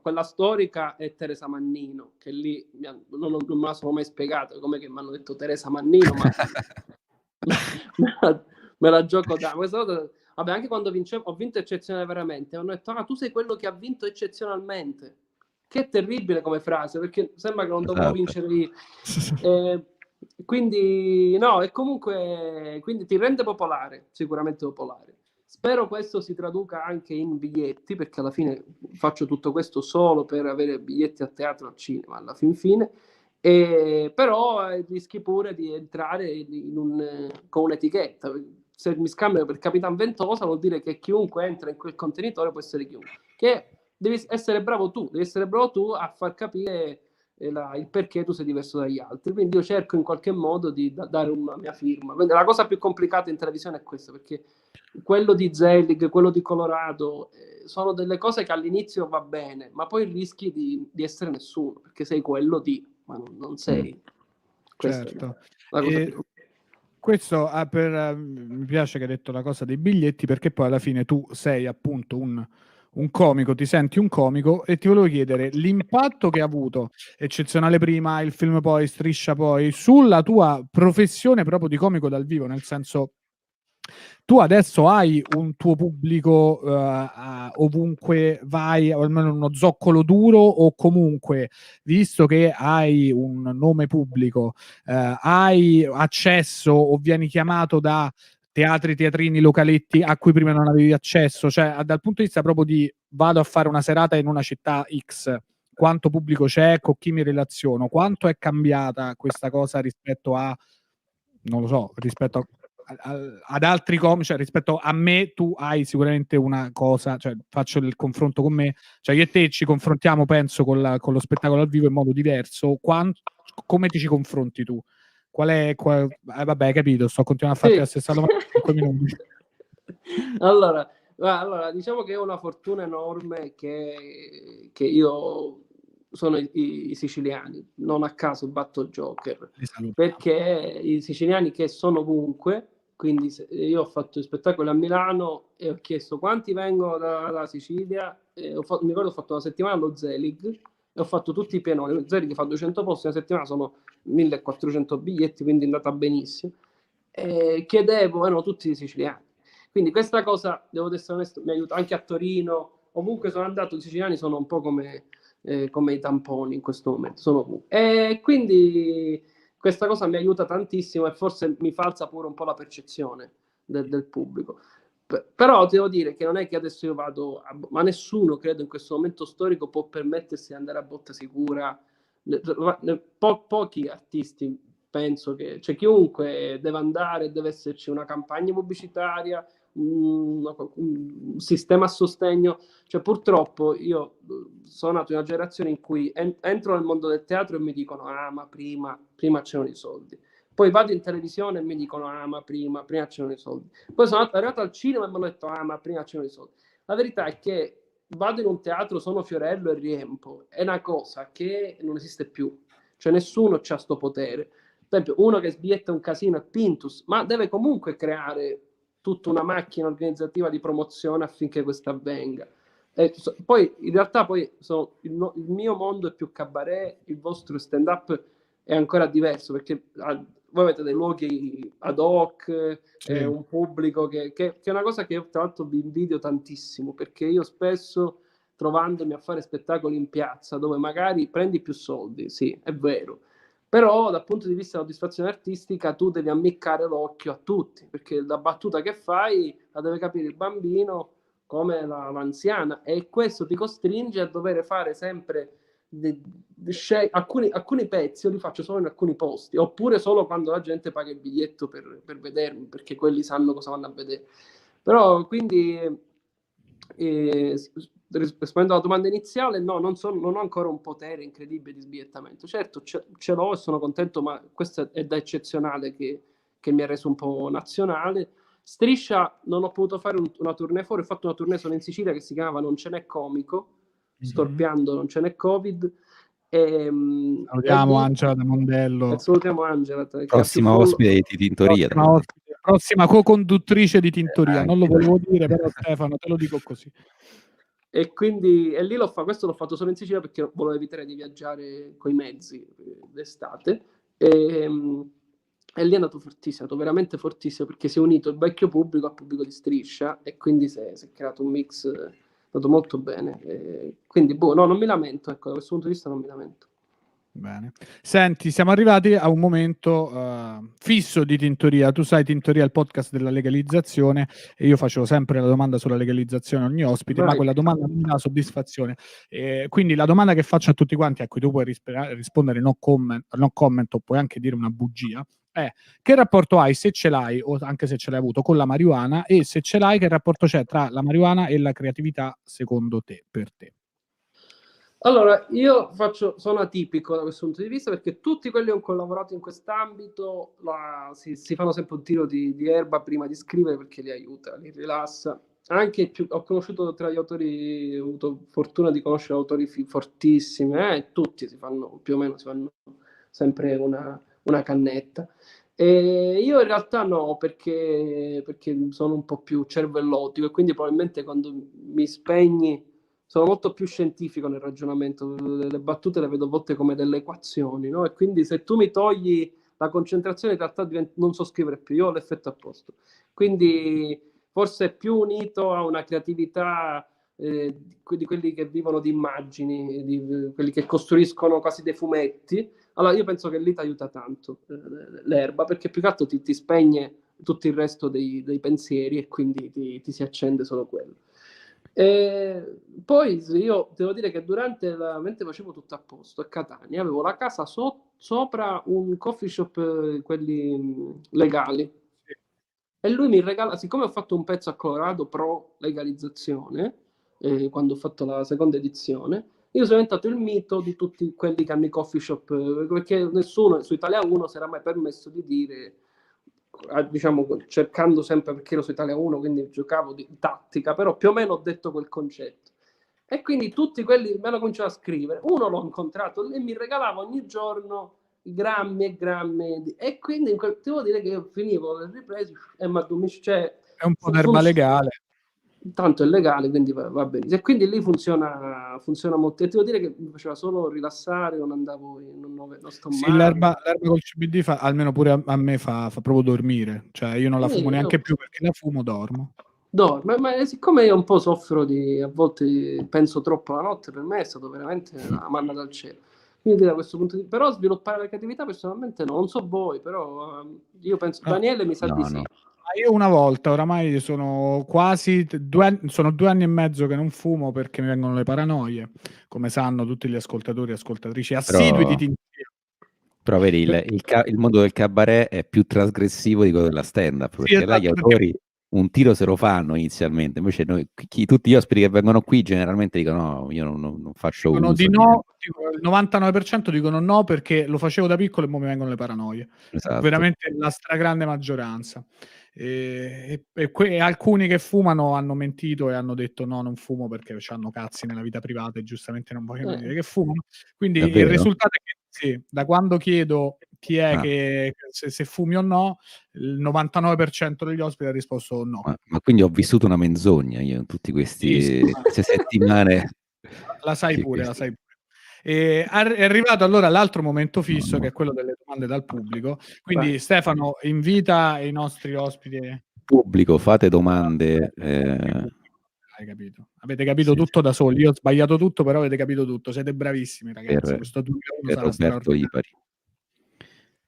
quella storica è Teresa Mannino, che lì non me la sono mai spiegata, come che mi hanno detto Teresa Mannino, ma me la gioco da questa volta. Vabbè, anche quando ho vinto eccezionale veramente, hanno detto tu sei quello che ha vinto eccezionalmente, che è terribile come frase, perché sembra che non dovevo vincere lì. Quindi no, e comunque quindi ti rende popolare, sicuramente popolare. Spero questo si traduca anche in biglietti, perché alla fine faccio tutto questo solo per avere biglietti a teatro e al cinema alla fine. Però rischi pure di entrare con un'etichetta. Se mi scambiano per Capitan Ventosa vuol dire che chiunque entra in quel contenitore può essere chiunque, che devi essere bravo tu a far capire il perché tu sei diverso dagli altri. Quindi io cerco in qualche modo di dare una mia firma. La cosa più complicata in televisione è questa, perché quello di Zelig, quello di Colorado sono delle cose che all'inizio va bene, ma poi rischi di essere nessuno, perché sei quello di, ma non sei. Certo. Questo mi piace che hai detto la cosa dei biglietti, perché poi alla fine tu sei appunto un comico, ti senti un comico, e ti volevo chiedere l'impatto che ha avuto Eccezionale prima, il film poi, Striscia poi, sulla tua professione proprio di comico dal vivo, nel senso, tu adesso hai un tuo pubblico ovunque vai, o almeno uno zoccolo duro, o comunque, visto che hai un nome pubblico, hai accesso o vieni chiamato da teatri, teatrini, localetti a cui prima non avevi accesso, cioè dal punto di vista proprio di vado a fare una serata in una città X, quanto pubblico c'è, con chi mi relaziono, quanto è cambiata questa cosa rispetto a, non lo so, rispetto ad altri comici, cioè rispetto a me tu hai sicuramente una cosa, cioè faccio il confronto con me, cioè io e te ci confrontiamo penso con lo spettacolo al vivo in modo diverso. Come ti ci confronti tu? Vabbè, capito, sto continuando a farti la stessa domanda in 5 minuti. Allora, diciamo che è una fortuna enorme che io sono i siciliani, non a caso batto Joker, perché i siciliani che sono ovunque, quindi io ho fatto spettacoli a Milano e ho chiesto quanti vengono dalla Sicilia, mi ricordo ho fatto una settimana allo Zelig e ho fatto tutti i pianoni. Zelig fa 200 posti, una settimana sono 1400 biglietti, quindi è andata benissimo. Chiedevo, erano tutti siciliani. Quindi questa cosa, devo essere onesto, mi aiuta anche a Torino, ovunque sono andato, i siciliani sono un po' come come i tamponi in questo momento. Sono e quindi questa cosa mi aiuta tantissimo e forse mi falsa pure un po' la percezione del pubblico. Però devo dire che non è che adesso io vado ma nessuno, credo, in questo momento storico può permettersi di andare a botta sicura. Pochi artisti, penso che chiunque deve andare, deve esserci una campagna pubblicitaria, un sistema a sostegno. Cioè, purtroppo io sono nato in una generazione in cui entro nel mondo del teatro e mi dicono ma prima c'erano i soldi. Poi vado in televisione e mi dicono ma prima c'erano i soldi. Poi sono arrivato al cinema e mi hanno detto ma prima c'erano i soldi. La verità è che vado in un teatro, sono Fiorello e riempo. È una cosa che non esiste più. Cioè nessuno c'ha sto potere. Per esempio, uno che sbietta un casino è Pintus, ma deve comunque creare tutta una macchina organizzativa di promozione affinché questo avvenga. Poi in realtà il mio mondo è più cabaret, il vostro stand-up è ancora diverso, perché voi avete dei luoghi ad hoc, Sì. un pubblico che è una cosa che io tra l'altro vi invidio tantissimo, perché io spesso, trovandomi a fare spettacoli in piazza dove magari prendi più soldi, sì, è vero, però dal punto di vista della soddisfazione artistica tu devi ammiccare l'occhio a tutti, perché la battuta che fai la deve capire il bambino come l'anziana, e questo ti costringe a dover fare sempre alcuni pezzi io li faccio solo in alcuni posti, oppure solo quando la gente paga il biglietto per vedermi, perché quelli sanno cosa vanno a vedere. Però quindi rispondendo alla domanda iniziale, no, non ho ancora un potere incredibile di sbigliettamento. Certo ce l'ho e sono contento, ma questo è da eccezionale che mi ha reso un po' nazionale. Striscia non ho potuto fare una tournée fuori, ho fatto una tournée solo in Sicilia che si chiamava Non ce n'è comico, storpiando Non ce n'è Covid. Salutiamo Angela da Mondello, salutiamo Angela, prossima ospite di Tintoria, prossima co-conduttrice di Tintoria, non lo volevo dire, però Stefano te lo dico così. E quindi lì questo l'ho fatto solo in Sicilia perché volevo evitare di viaggiare coi mezzi d'estate, e lì è andato fortissimo, è andato veramente fortissimo, perché si è unito il vecchio pubblico al pubblico di Striscia e quindi si è creato un mix, è andato molto bene, quindi no, non mi lamento, ecco, da questo punto di vista non mi lamento. Bene. Senti, siamo arrivati a un momento fisso di Tintoria. Tu sai, Tintoria è il podcast della legalizzazione e io facevo sempre la domanda sulla legalizzazione a ogni ospite, ma quella domanda non mi dà soddisfazione. Quindi la domanda che faccio a tutti quanti, a cui tu puoi rispondere no comment o puoi anche dire una bugia, è: che rapporto hai, se ce l'hai, o anche se ce l'hai avuto, con la marijuana, e se ce l'hai, che rapporto c'è tra la marijuana e la creatività secondo te, per te? Allora, io sono atipico da questo punto di vista, perché tutti quelli con cui ho lavorato in quest'ambito si fanno sempre un tiro di erba prima di scrivere, perché li aiuta, li rilassa. Anche ho conosciuto tra gli autori, ho avuto fortuna di conoscere autori fortissimi, tutti più o meno si fanno sempre una cannetta. E io in realtà no, perché sono un po' più cervellotico, e quindi probabilmente quando mi spegni sono molto più scientifico nel ragionamento, le battute le vedo a volte come delle equazioni, no? E quindi se tu mi togli la concentrazione, in realtà non so scrivere più, io ho l'effetto opposto. Quindi forse è più unito a una creatività di quelli che vivono di immagini, di quelli che costruiscono quasi dei fumetti. Allora io penso che lì ti aiuta tanto l'erba, perché più che altro ti spegne tutto il resto dei pensieri, e quindi ti si accende solo quello. Poi io devo dire che mentre facevo tutto a posto a Catania, avevo la casa sopra un coffee shop, quelli legali, e lui mi regala, siccome ho fatto un pezzo a Colorado pro legalizzazione, quando ho fatto la seconda edizione, io sono diventato il mito di tutti quelli che hanno i coffee shop, perché nessuno su Italia 1 si era mai permesso di dire, diciamo, cercando sempre, perché ero su Italia 1, quindi giocavo di tattica, però più o meno ho detto quel concetto. E quindi tutti quelli me lo cominciavo a scrivere. Uno l'ho incontrato e mi regalava ogni giorno grammi e grammi, e quindi devo dire che io finivo le riprese e è un po' d'erba legale. Tanto è legale, quindi va benissimo. E quindi lì funziona molto. E devo dire che mi faceva solo rilassare, non andavo non sto sì, l'erba col CBD almeno pure a me fa proprio dormire. Cioè io non la fumo neanche più, perché la fumo, dormo. dorme, ma siccome io un po' soffro a volte penso troppo la notte, per me è stato veramente una manna dal cielo. Quindi da questo punto di vista, però sviluppare la creatività personalmente no, non so voi, però io penso, No, Daniele mi sa di No, sì. no. ma io una volta, oramai sono quasi 2 anni, sono 2 anni e mezzo che non fumo perché mi vengono le paranoie, come sanno tutti gli ascoltatori e ascoltatrici assidui di Però, Tintilia. però vedi, il mondo del cabaret è più trasgressivo di quello della stand-up, Sì, perché là gli esatto, perché autori un tiro se lo fanno inizialmente, invece tutti gli ospiti che vengono qui generalmente dicono no, io non faccio dicono uso di di no, niente. il 99% dicono no perché lo facevo da piccolo e mo mi vengono le paranoie. Esatto. Veramente la stragrande maggioranza. Alcuni che fumano hanno mentito e hanno detto no, non fumo perché c'hanno cazzi nella vita privata e giustamente non vogliono dire che fumano. Quindi il Davvero? risultato è che sì, da quando chiedo chi è Ah, che se fumi o no, il 99% degli ospiti ha risposto no. ma quindi ho vissuto una menzogna io in tutti Sì, sì, queste settimane. la sai che pure, la questi- sai pure. È arrivato allora l'altro momento no, fisso, che no. è quello delle domande dal pubblico. Vai. Quindi Stefano invita i nostri ospiti. Pubblico, fate domande. Hai capito? Avete capito Sì, tutto sì, da soli. Io ho sbagliato tutto, però avete capito tutto. Siete bravissimi, ragazzi. per, Questo 2001 per sarà Roberto straordinario. Ipari.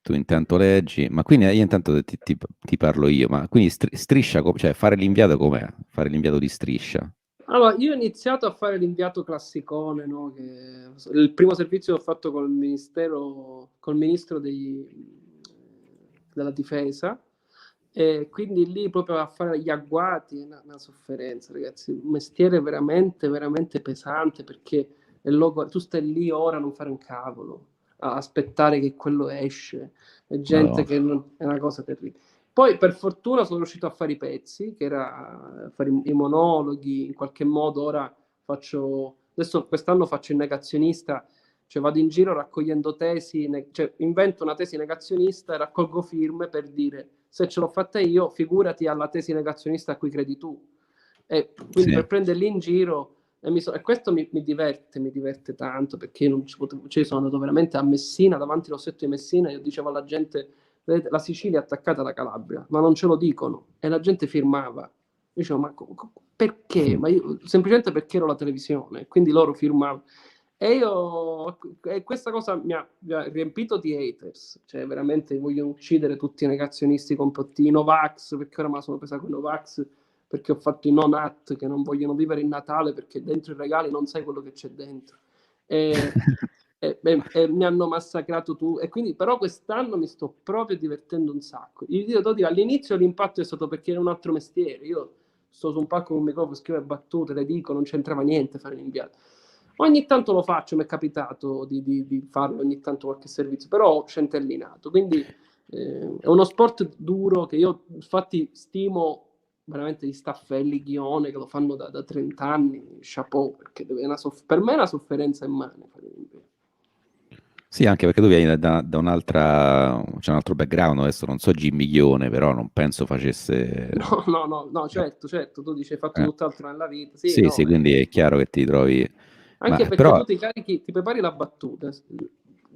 Tu intanto leggi, ma quindi io intanto ti parlo io, ma quindi striscia, cioè fare l'inviato com'è? Fare l'inviato di striscia? Allora, io ho iniziato a fare l'inviato classicone, no? Il primo servizio che ho fatto col ministero, col ministro della difesa, e quindi lì proprio a fare gli agguati è una sofferenza, ragazzi. Un mestiere veramente, veramente pesante perché tu stai lì ora a non fare un cavolo, a aspettare che quello esce. È gente Madonna. che è una cosa terribile. Poi per fortuna sono riuscito a fare i pezzi, che era fare i monologhi, in qualche modo ora adesso quest'anno faccio il negazionista, cioè vado in giro raccogliendo tesi, cioè invento una tesi negazionista e raccolgo firme per dire se ce l'ho fatta io, figurati alla tesi negazionista a cui credi tu. E quindi Sì. per prenderli in giro, e questo mi diverte tanto perché io non ci potevo, cioè sono andato veramente a Messina, davanti allo stretto di Messina, io dicevo alla gente vedete, la Sicilia è attaccata alla Calabria, ma non ce lo dicono. E la gente firmava. Io dicevo, ma perché? Ma io, semplicemente perché ero la televisione, quindi loro firmavano. E questa cosa mi ha riempito di haters, cioè veramente vogliono uccidere tutti i negazionisti complotti, i Novax, perché ora me la sono presa con i Novax, perché ho fatto i non-at che non vogliono vivere il Natale perché dentro i regali non sai quello che c'è dentro. E mi hanno massacrato tu e quindi però quest'anno mi sto proprio divertendo un sacco. Io devo dire, all'inizio l'impatto è stato perché era un altro mestiere, io sto su un palco con un microfono, scrivo battute, le dico, non c'entrava niente fare l'inviato. Ogni tanto lo faccio, mi è capitato di farlo ogni tanto qualche servizio, però ho centellinato, quindi è uno sport duro che io infatti stimo veramente gli Staffelli, Ghione che lo fanno da 30 anni, chapeau, perché per me è una sofferenza immane fare l'inviato. Sì, anche perché tu vieni da un'altra, c'è un altro background, adesso non so Jimmy Ghione, però non penso facesse. No, certo, tu dici hai fatto Eh. tutt'altro nella vita, sì, Sì, no, sì, quindi è chiaro che ti trovi. Ma anche perché però, tu ti carichi, ti prepari la battuta,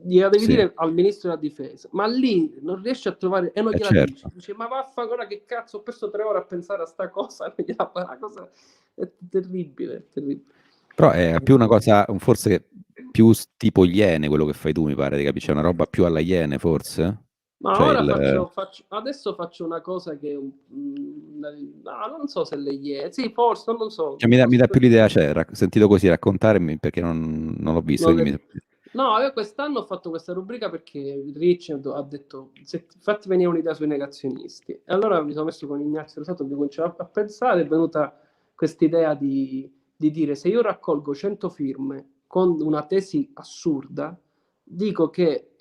gliela devi sì, dire al ministro della difesa, ma lì non riesci a trovare e non gliela dici, certo. dici ma vaffanculo che cazzo ho perso 3 ore a pensare a sta cosa, non gliela fa, una cosa è terribile, è terribile. Però è più una cosa, forse più tipo Iene quello che fai tu, mi pare, capisci? È una roba più alla Iene, forse? Ma Cioè ora il. adesso faccio una cosa che no, non so se le Iene, sì, forse, non lo so. Cioè, mi dà più l'idea, cioè, sentito così raccontarmi perché non l'ho visto, Non quindi le- No, io quest'anno ho fatto questa rubrica perché Richard ha detto fatti venire un'idea sui negazionisti. E allora mi sono messo con Ignazio Rosato, abbiamo cominciato a pensare, è venuta quest'idea di dire se io raccolgo 100 firme con una tesi assurda, dico che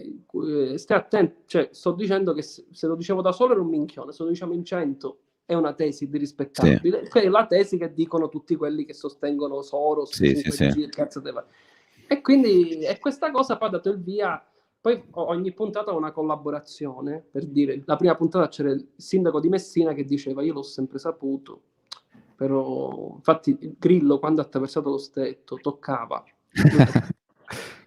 stai attento, cioè sto dicendo che se lo dicevo da solo era un minchione, se lo diciamo in 100 è una tesi sì, rispettabile, che è la tesi che dicono tutti quelli che sostengono Soros, sì, sì, sì. 5G, cazzo deve. E quindi questa cosa poi ha dato il via. Poi ogni puntata ha una collaborazione, per dire, la prima puntata c'era il sindaco di Messina che diceva io l'ho sempre saputo, però infatti il Grillo quando ha attraversato lo stretto toccava.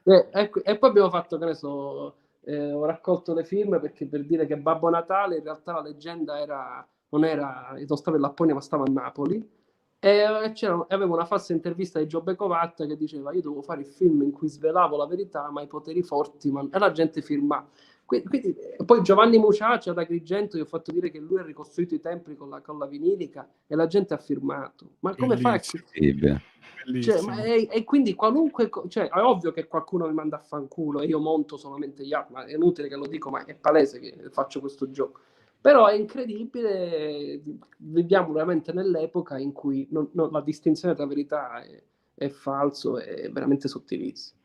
E poi abbiamo fatto, che ne so, ho raccolto le firme perché per dire che Babbo Natale in realtà la leggenda era non stava in Lapponia ma stava a Napoli, e aveva una falsa intervista di Giobbe Covatta che diceva: io dovevo fare il film in cui svelavo la verità ma i poteri forti, e la gente firma. Quindi, poi Giovanni Muciaccia da Agrigento gli ho fatto dire che lui ha ricostruito i templi con la vinilica e la gente ha firmato. Ma come fai? E quindi qualunque è ovvio che qualcuno mi manda a fanculo e io monto solamente gli altri, ma è inutile che lo dico, ma è palese che faccio questo gioco. Però è incredibile, viviamo veramente nell'epoca in cui la distinzione tra verità e falso è veramente sottilissima.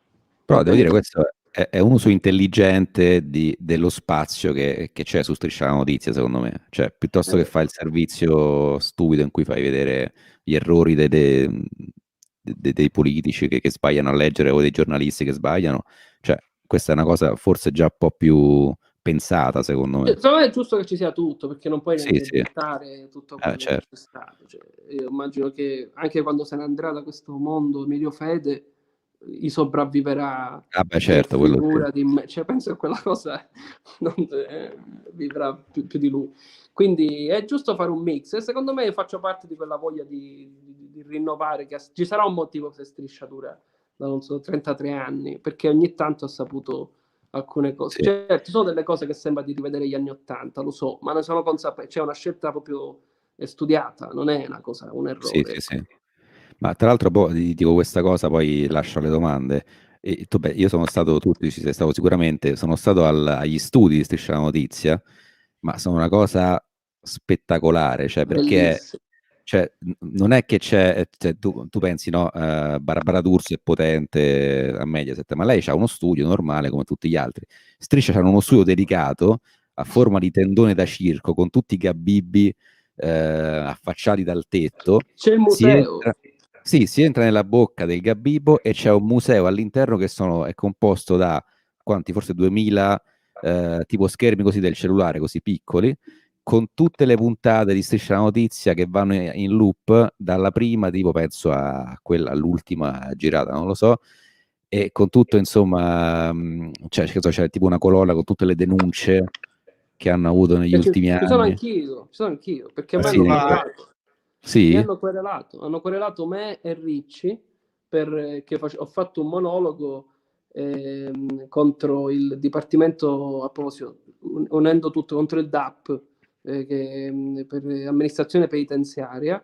Però devo dire, questo è un uso intelligente dello spazio che c'è su Striscia la Notizia, secondo me. Cioè, piuttosto che fare il servizio stupido in cui fai vedere gli errori dei politici che sbagliano a leggere o dei giornalisti che sbagliano, cioè, questa è una cosa forse già un po' più pensata, secondo me. Secondo me è giusto che ci sia tutto, perché non puoi neanche Sì. dettare tutto quello che c'è stato. Cioè, io immagino che anche quando se ne andrà da questo mondo Emilio Fede, sopravviverà. Certo, quello sì. Cioè, penso che quella cosa non vivrà più di lui. Quindi è giusto fare un mix, e secondo me faccio parte di quella voglia di rinnovare, che ci sarà un motivo se Striscia dura da, non so, 33 anni, perché ogni tanto ha saputo alcune cose. Sì. Certo, sono delle cose che sembra di rivedere gli anni '80, lo so, ma ne sono consapevole, c'è una scelta proprio studiata, non è una cosa, un errore. Sì. Ma tra l'altro poi dico questa cosa, poi lascio le domande. E tu, io sono stato, tu ci sei stato sicuramente, sono stato agli studi di Striscia la Notizia, ma sono una cosa spettacolare, cioè perché non è che c'è, tu pensi, no, Barbara D'Urso è potente a Mediaset, ma lei ha uno studio normale come tutti gli altri. Striscia c'ha uno studio dedicato a forma di tendone da circo con tutti i gabibbi affacciati dal tetto. C'è il museo. Si entra nella bocca del gabibbo e c'è un museo all'interno che è composto da quanti, forse 2000 tipo schermi così del cellulare, così piccoli, con tutte le puntate di Striscia la Notizia che vanno in loop dalla prima, tipo penso a quella, all'ultima girata, non lo so, e con tutto, insomma, c'è tipo una colonna con tutte le denunce che hanno avuto negli ultimi anni. Ci sono anch'io, perché mi hanno querelato me e Ricci perché ho fatto un monologo contro il Dipartimento, a proposito, unendo tutto contro il DAP, per amministrazione penitenziaria.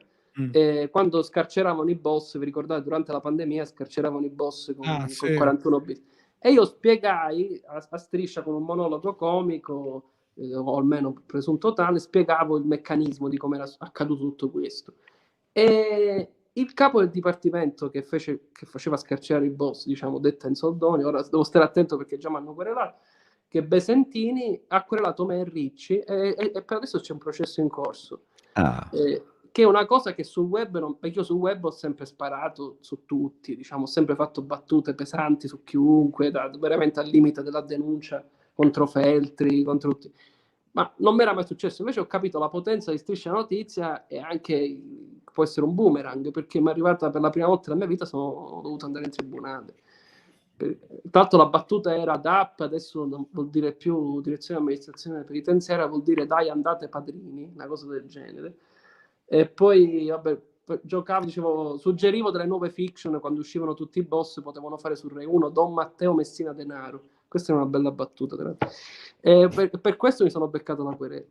Quando scarceravano i boss, vi ricordate, durante la pandemia scarceravano i boss con 41 bis, e io spiegai a Striscia con un monologo comico, o almeno presunto tale, spiegavo il meccanismo di come era accaduto tutto questo. E il capo del dipartimento che faceva scarcerare i boss, diciamo, detta in soldoni, ora devo stare attento perché già mi hanno querelato, che Besentini ha querelato me e Ricci, e per adesso c'è un processo in corso. Che è una cosa che sul web, perché io sul web ho sempre sparato su tutti, diciamo, ho sempre fatto battute pesanti su chiunque, veramente al limite della denuncia contro Feltri, contro tutti. Ma non mi era mai successo. Invece ho capito la potenza di Striscia la Notizia, e anche può essere un boomerang, perché mi è arrivata per la prima volta nella mia vita, ho dovuto andare in tribunale. Tra l'altro la battuta era DAP, adesso non vuol dire più direzione di amministrazione penitenziaria, vuol dire dai, andate padrini, una cosa del genere. E poi vabbè, suggerivo delle nuove fiction quando uscivano tutti i boss, potevano fare su Rai 1 Don Matteo Messina Denaro. Questa è una bella battuta. Per questo mi sono beccato la querela.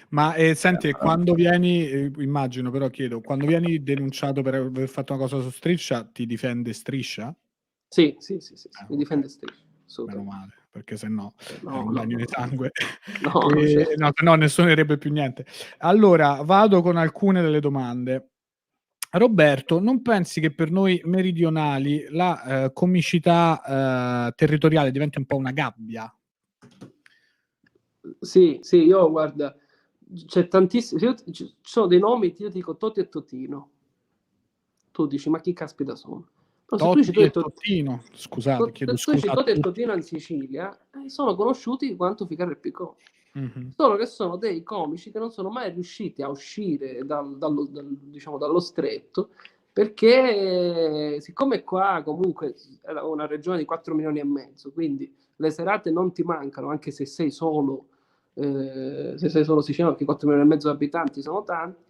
Ma senti, quando vieni, immagino, però chiedo, quando vieni denunciato per aver fatto una cosa su Striscia, ti difende Striscia? Sì, mi difende Striscia. Meno male, perché se no è un no, bagno di sangue. certo. No, nessuno direbbe più niente. Allora, vado con alcune delle domande. Roberto, non pensi che per noi meridionali la comicità territoriale diventi un po' una gabbia? Sì, io guarda, c'è tantissimo, ci sono dei nomi, io dico Toti e Totino. Tu dici, ma chi caspita sono? No, Totti e Totino, scusate, chiedo scusa. Totti e Totino in Sicilia sono conosciuti quanto Ficarra e Picò. Solo che sono dei comici che non sono mai riusciti a uscire dallo stretto, perché siccome qua comunque è una regione di 4 milioni e mezzo, quindi le serate non ti mancano, anche se sei solo se sei solo siciliano, che 4 milioni e mezzo di abitanti sono tanti,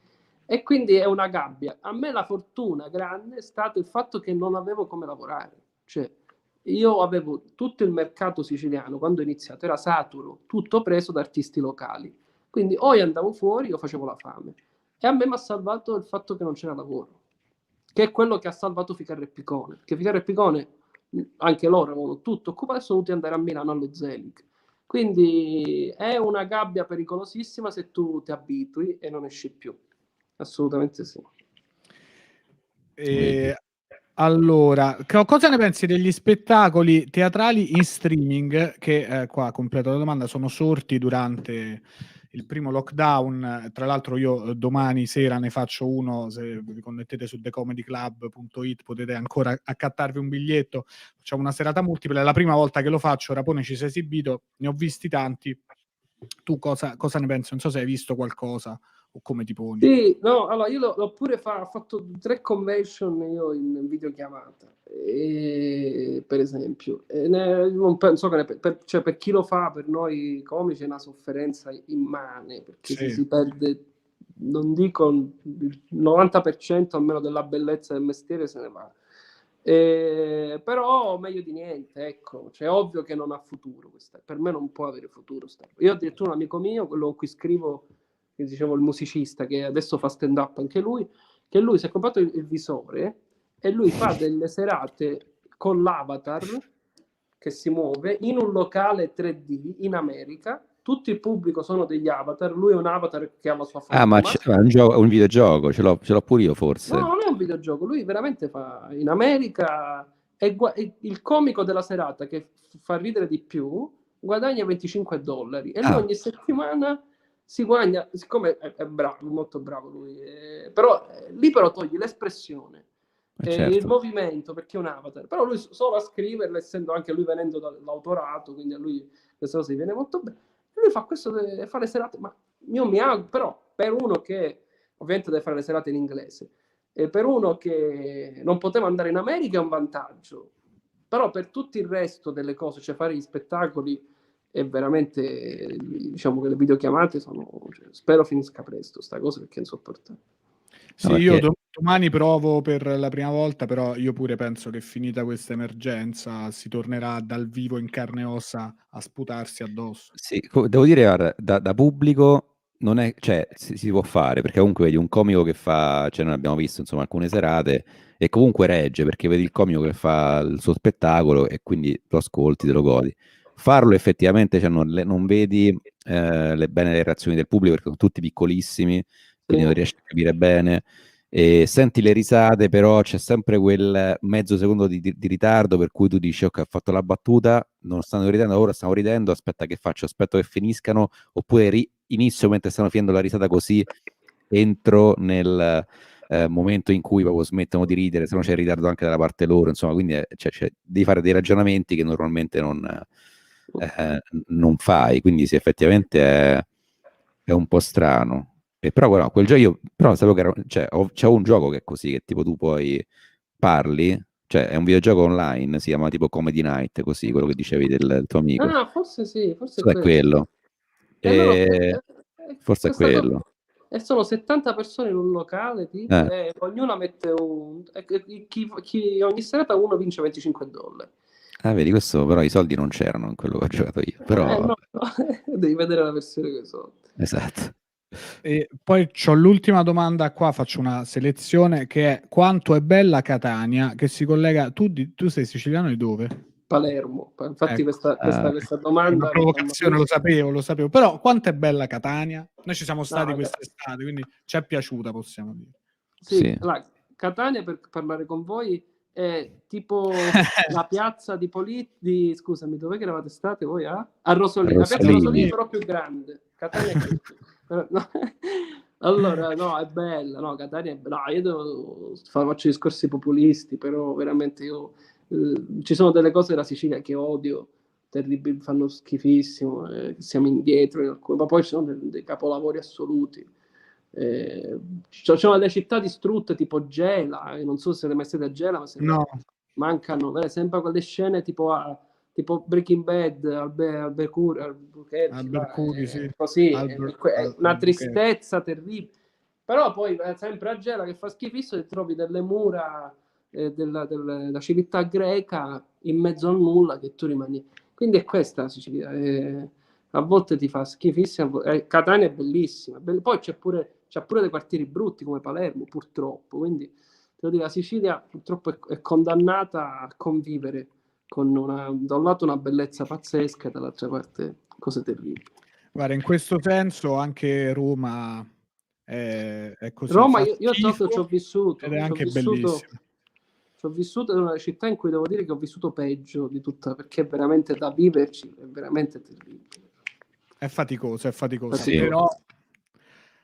e quindi è una gabbia. A me la fortuna grande è stato il fatto che non avevo come lavorare, cioè io avevo tutto il mercato siciliano quando ho iniziato, era saturo, tutto preso da artisti locali, quindi o io andavo fuori o facevo la fame, e a me mi ha salvato il fatto che non c'era lavoro, che è quello che ha salvato Ficarra e Picone, perché Ficarra e Picone anche loro avevano tutto occupato e sono dovuti andare a Milano allo Zelig. Quindi è una gabbia pericolosissima se tu ti abitui e non esci più. Assolutamente sì. Allora, cosa ne pensi degli spettacoli teatrali in streaming che, qua completo la domanda, sono sorti durante il primo lockdown? Tra l'altro io domani sera ne faccio uno, se vi connettete su thecomedyclub.it potete ancora accattarvi un biglietto, facciamo una serata multipla, è la prima volta che lo faccio, Rapone ci sei esibito, ne ho visti tanti. Tu cosa ne pensi? Non so se hai visto qualcosa o come ti poni. Sì, no, allora io l'ho pure fatto 3 convention io in videochiamata, per esempio. Non penso che cioè, per chi lo fa, per noi comici è una sofferenza immane, perché Sì. si perde, non dico il 90% almeno della bellezza del mestiere se ne va. Però meglio di niente, ecco, cioè ovvio che non ha futuro questa, per me non può avere futuro. Io ho addirittura un amico mio, quello con cui scrivo, che dicevo il musicista, che adesso fa stand up anche lui, che lui si è comprato il visore e lui fa delle serate con l'avatar che si muove in un locale 3D in America, tutto il pubblico sono degli avatar, lui è un avatar che ha la sua forma. Ma c'è un videogioco, ce l'ho pure io forse. No, non è un videogioco, lui veramente fa in America, è il comico della serata che fa ridere di più guadagna $25 e lui ogni settimana si guadagna, siccome è bravo, molto bravo lui, però lì però togli l'espressione, certo. il movimento, perché è un avatar, però lui solo a scriverlo, essendo anche lui venendo dall'autorato, quindi a lui questa cosa gli viene molto bene, lui fa questo, fa le serate, ma io mi auguro, però per uno che ovviamente deve fare le serate in inglese, e per uno che non poteva andare in America è un vantaggio, però per tutto il resto delle cose, cioè fare gli spettacoli, è veramente, diciamo che le videochiamate sono, cioè, spero finisca presto sta cosa perché è insopportabile. Sì, io domani provo per la prima volta, però io pure penso che finita questa emergenza si tornerà dal vivo in carne e ossa a sputarsi addosso. Sì, devo dire, guarda, da pubblico non è, cioè, si può fare, perché comunque vedi un comico che fa, cioè noi abbiamo visto insomma alcune serate e comunque regge, perché vedi il comico che fa il suo spettacolo e quindi lo ascolti, te lo godi. Farlo effettivamente, cioè, non vedi bene le reazioni del pubblico perché sono tutti piccolissimi, quindi non riesci a capire bene. E senti le risate, però c'è sempre quel mezzo secondo di ritardo per cui tu dici ok, ho fatto la battuta, non stanno ridendo, ora stiamo ridendo, aspetta che faccio, aspetto che finiscano, oppure inizio mentre stanno finendo la risata, così entro nel momento in cui proprio smettono di ridere, se no c'è il ritardo anche dalla parte loro, insomma, quindi devi fare dei ragionamenti che normalmente non fai, quindi sì, effettivamente è un po' strano. E però guarda, quel gioco io però sapevo che c'è un gioco che è così, che tipo tu poi parli, cioè è un videogioco online, si chiama tipo Comedy Night, così, quello che dicevi del tuo amico. Ah, forse sì, forse è quello. Forse è quello. E sono 70 persone in un locale, tipo, e ognuna mette chi ogni serata uno vince $25. Vedi, questo però i soldi non c'erano in quello che ho giocato io, però no. Devi vedere la versione che sono. esatto. E poi c'ho l'ultima domanda qua, faccio una selezione, che è: quanto è bella Catania, che si collega, tu sei siciliano di dove? Palermo, infatti Ecco. questa domanda Una provocazione, lo sapevo, però quanto è bella Catania? Noi ci siamo stati quest'estate, quindi ci è piaciuta, possiamo dire. Sì. Allora, Catania, per parlare con voi, è tipo la piazza di scusami, dove che eravate state voi? A Rosolini. La piazza Rosolini però più grande. Catania è più... no. Allora, no, è bella, no, Catania è bella. No, io faccio discorsi populisti, però veramente io ci sono delle cose della Sicilia che odio, terribili, fanno schifissimo, siamo indietro, ma poi ci sono dei capolavori assoluti. Ci sono delle città distrutte tipo Gela, non so se le mai state a Gela, ma no. mancano sempre quelle scene tipo tipo Breaking Bad, Albercuri, sì. così, è una Albuquerque. tristezza terribile. Però poi sempre a Gela che fa schifissimo, ti trovi delle mura della civiltà greca in mezzo a nulla che tu rimani. Quindi è questa la Sicilia. A volte ti fa schifissimo. Catania è bellissima. Poi c'ha pure dei quartieri brutti come Palermo, purtroppo. Quindi devo dire, la Sicilia purtroppo è condannata a convivere con da un lato una bellezza pazzesca e dall'altra parte cose terribili. Guarda, in questo senso anche Roma è così. Roma, fa io tra l'altro schifo ci ho vissuto. ed è anche bellissima. Ci ho vissuto in una città in cui devo dire che ho vissuto peggio di tutta, perché è veramente da viverci, è veramente terribile. È faticosa, Sì.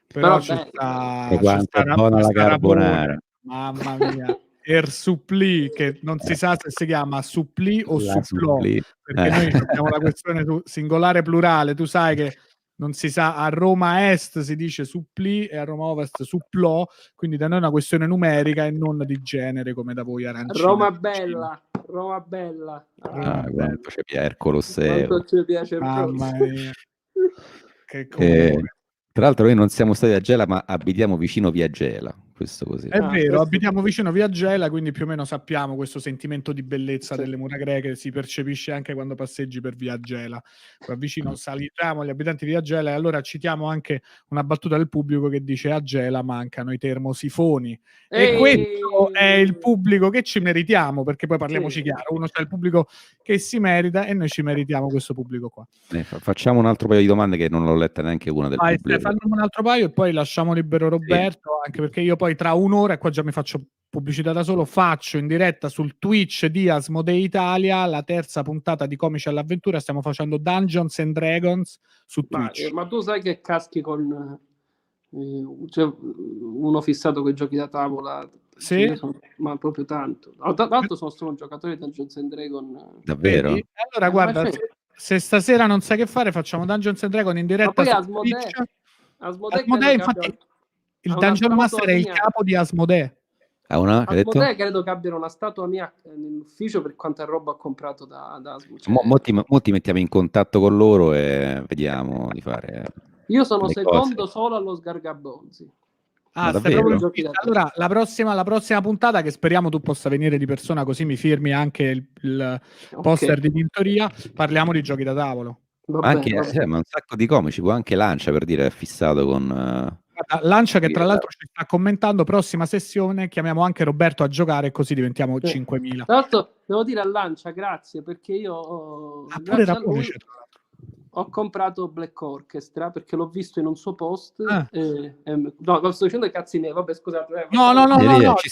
però c'è sta, E quanto è buona la carbonara. Mamma mia. Er supplì, che non si sa se si chiama supplì o La supplò, supplì. perché noi abbiamo la questione singolare plurale. Tu sai che non si sa, a Roma Est si dice supplì e a Roma Ovest supplò, quindi da noi è una questione numerica e non di genere come da voi arancina. Roma bella. Quanto ci piace il Colosseo. Quanto ci piace il Mamma mia. Che tra l'altro noi non siamo stati a Gela, ma abitiamo vicino via Gela, questo così. È vero, abitiamo vicino via Gela, quindi più o meno sappiamo questo sentimento di bellezza delle mura greche, si percepisce anche quando passeggi per via Gela. Qua vicino salutiamo gli abitanti di via Gela e allora citiamo anche una battuta del pubblico che dice: a Gela mancano i termosifoni. E questo è il pubblico che ci meritiamo, perché poi parliamoci chiaro, uno c'è il pubblico che si merita e noi ci meritiamo questo pubblico qua. Facciamo un altro paio di domande che non l'ho letta neanche una del pubblico. Fanno un altro paio e poi lasciamo libero Roberto, anche perché io poi tra un'ora, e qua già mi faccio pubblicità da solo, faccio in diretta sul Twitch di Asmodee Italia la terza puntata di Comici all'Avventura. Stiamo facendo Dungeons and Dragons su Twitch. Ma tu sai che caschi con uno fissato con i giochi da tavola? Sì. Ma proprio tanto. Tra l'altro sono un giocatore di Dungeons and Dragons. Davvero? Vedi? Allora guarda, se stasera non sai che fare, facciamo Dungeons and Dragons in diretta su Twitch. Asmodee, infatti, il Dungeon Master è il capo di Asmodee. Asmodee credo che abbiano una statua mia nell'ufficio per quanta roba ho comprato da Asmodee. Molti mettiamo in contatto con loro e vediamo di fare. Io sono secondo solo allo Sgargabonzi. Allora la prossima puntata, che speriamo tu possa venire di persona, così mi firmi anche il poster di tintoria, parliamo di giochi da tavolo. Ma un sacco di comici, può anche Lancia, per dire, è fissato con Lancia, che tra l'altro ci sta commentando, prossima sessione chiamiamo anche Roberto a giocare, così diventiamo 5.000. Tra l'altro devo dire a Lancia grazie, perché io ho comprato Black Orchestra perché l'ho visto in un suo post. No, sto dicendo i cazzi miei, vabbè, scusate. No, ci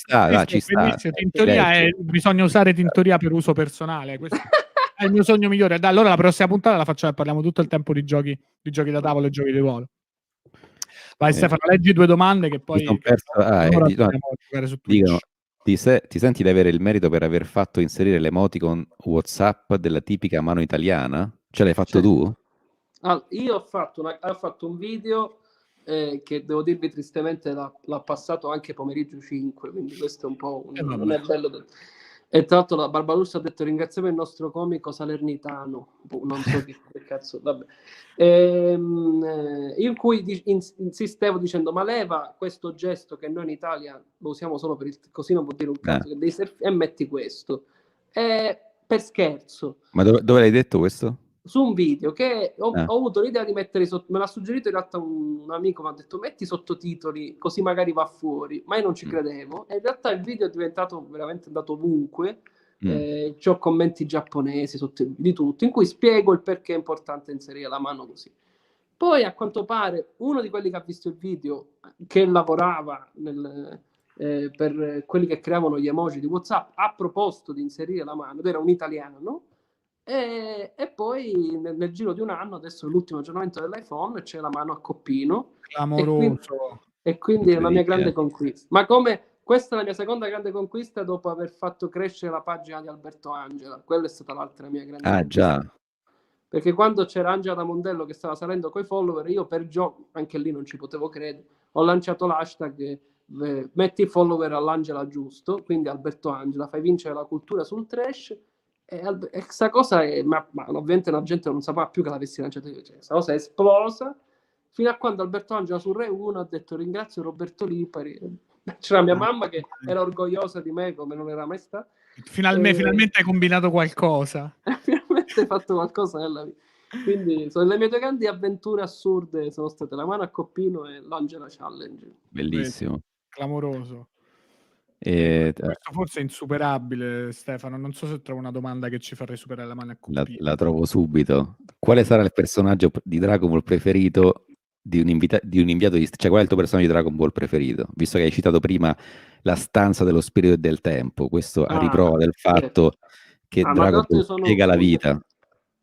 sta. Tintoria bisogna usare tintoria per uso personale, questo è il mio sogno migliore. Allora la prossima puntata la facciamo e parliamo tutto il tempo di giochi da tavolo e giochi di ruolo. Vai Stefano, leggi 2 domande che poi dicono: ti senti di avere il merito per aver fatto inserire l'emoticon WhatsApp della tipica mano italiana? Ce l'hai fatto tu? Io ho fatto un video che devo dirvi tristemente l'ha passato anche pomeriggio 5, quindi questo è un po' non è bello. E tra l'altro la Barbarossa ha detto: ringraziamo il nostro comico salernitano, non so che cazzo, vabbè. In cui insistevo dicendo: ma leva questo gesto che noi in Italia lo usiamo solo per così non vuol dire un cazzo, e metti questo per scherzo. Ma dove l'hai detto questo? Su un video che ho avuto l'idea di mettere me l'ha suggerito in realtà un amico, mi ha detto metti sottotitoli così magari va fuori, ma io non ci credevo e in realtà il video è diventato veramente andato ovunque. C'ho commenti giapponesi di tutto, in cui spiego il perché è importante inserire la mano così. Poi a quanto pare uno di quelli che ha visto il video, che lavorava per quelli che creavano gli emoji di WhatsApp, ha proposto di inserire la mano, ed era un italiano. E poi nel giro di un anno, adesso l'ultimo aggiornamento dell'iPhone, c'è la mano a coppino, clamoroso, e quindi è la mia grande conquista. Ma come questa è la mia seconda grande conquista dopo aver fatto crescere la pagina di Alberto Angela, quella è stata l'altra mia grande conquista. Già, perché quando c'era Angela da Mondello che stava salendo coi follower, io per gioco, anche lì non ci potevo credere, ho lanciato l'hashtag metti follower all'Angela giusto, quindi Alberto Angela, fai vincere la cultura sul trash. E questa cosa è, ma ovviamente la gente non sapeva più che l'avessi lanciata io, cioè, questa cosa è esplosa fino a quando Alberto Angela su Rai 1 ha detto ringrazio Roberto Lipari. C'era mia mamma che era orgogliosa di me come non era mai stata. Finalmente hai combinato qualcosa. Finalmente hai fatto qualcosa nella vita. Quindi le mie due grandi avventure assurde sono state la mano a Coppino e l'Angela Challenge. Bellissimo. Clamoroso. Questo forse è insuperabile, Stefano. Non so se trovo una domanda che ci farei superare la mano a Coppino. La trovo subito. Quale sarà il personaggio di Dragon Ball preferito di un inviato di... Cioè, qual è il tuo personaggio di Dragon Ball preferito? Visto che hai citato prima la stanza dello spirito e del tempo, questo a riprova del fatto che Dragon Ball spiega la vita.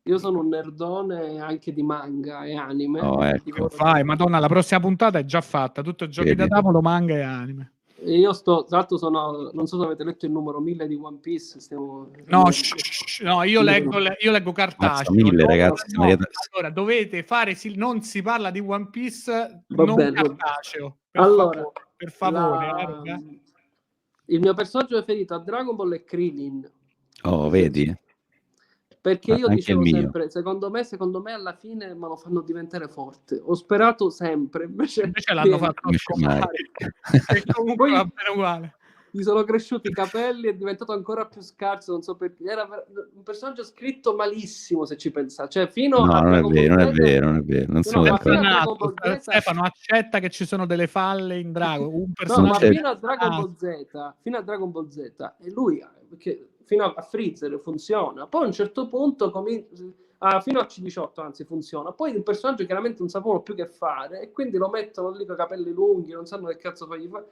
Io sono un nerdone anche di manga e anime. Oh, ecco. Vai, Madonna, la prossima puntata è già fatta. Tutto giochi da tavolo, manga e anime. E io tra l'altro non so se avete letto il numero 1000 di One Piece. No, io leggo cartaceo. 1000, ragazzi. Allora, dovete fare, non si parla di One Piece, non cartaceo. Per favore. Il mio personaggio preferito a Dragon Ball è Krillin. Oh, vedi? Perché io dicevo sempre, secondo me alla fine me lo fanno diventare forte. Ho sperato sempre, invece l'hanno fatto scompare. E comunque va bene uguale. Gli sono cresciuti i capelli, è diventato ancora più scarso, non so perché. Era un personaggio scritto malissimo, se ci pensate. Cioè, fino a non è vero. Non sono d'accordo. Stefano accetta che ci sono delle falle in Dragon. Ma fino a Dragon Ball Z, e lui, perché fino a Freezer funziona. Poi a un certo punto fino a C18 anzi funziona. Poi il personaggio chiaramente non sapevano più che fare e quindi lo mettono lì con i capelli lunghi, non sanno che cazzo fargli fare.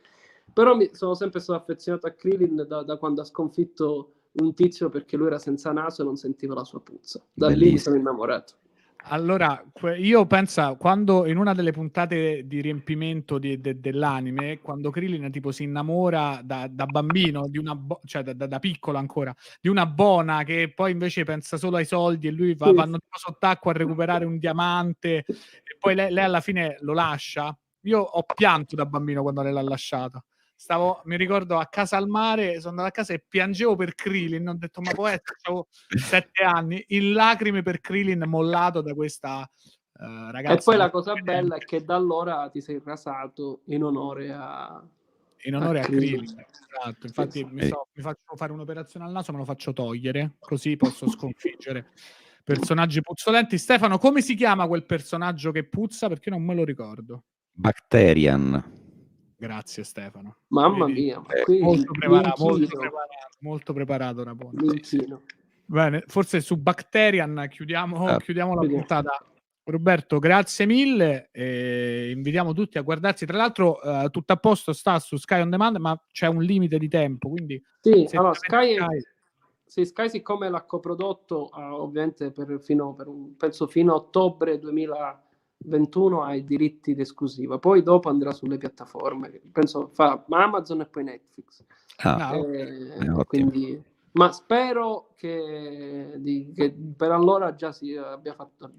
Però sono sempre stato affezionato a Krillin da quando ha sconfitto un tizio perché lui era senza naso e non sentiva la sua puzza. Da lì mi sono innamorato. Allora, io penso, quando in una delle puntate di riempimento dell'anime, quando Krillin tipo si innamora da bambino, di cioè da piccolo ancora, di una bona che poi invece pensa solo ai soldi e lui vanno tipo sott'acqua a recuperare un diamante e poi lei alla fine lo lascia. Io ho pianto da bambino quando lei l'ha lasciato. Mi ricordo a casa al mare, sono andato a casa e piangevo per Krillin, ho detto ma può essere, avevo 7 anni, in lacrime per Krillin mollato da questa ragazza. E poi la cosa bella è che da allora ti sei rasato in onore a Krillin. Esatto, infatti mi faccio fare un'operazione al naso, me lo faccio togliere, così posso sconfiggere personaggi puzzolenti. Stefano, come si chiama quel personaggio che puzza? Perché non me lo ricordo. Bacterian. Grazie Stefano. Mamma mia, molto preparato Rapone. Bene, forse su Bacterian chiudiamo la puntata. Roberto, grazie mille, invitiamo tutti a guardarsi. Tra l'altro tutto a posto sta su Sky On Demand, ma c'è un limite di tempo, quindi allora, Sky siccome l'ha coprodotto ovviamente penso fino a ottobre 2021 ha i diritti d'esclusiva, poi dopo andrà sulle piattaforme, penso fa Amazon e poi Netflix. Quindi, ma spero che per allora già abbia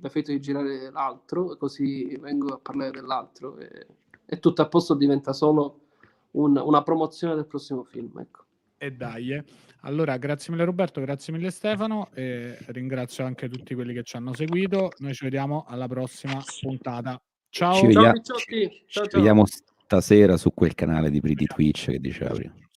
finito di girare l'altro, così vengo a parlare dell'altro e tutto a posto, diventa solo una promozione del prossimo film, ecco. E dai, allora grazie mille Roberto, grazie mille Stefano e ringrazio anche tutti quelli che ci hanno seguito. Noi ci vediamo alla prossima puntata. Ciao. Ci vediamo stasera su quel canale di Twitch che diceva prima.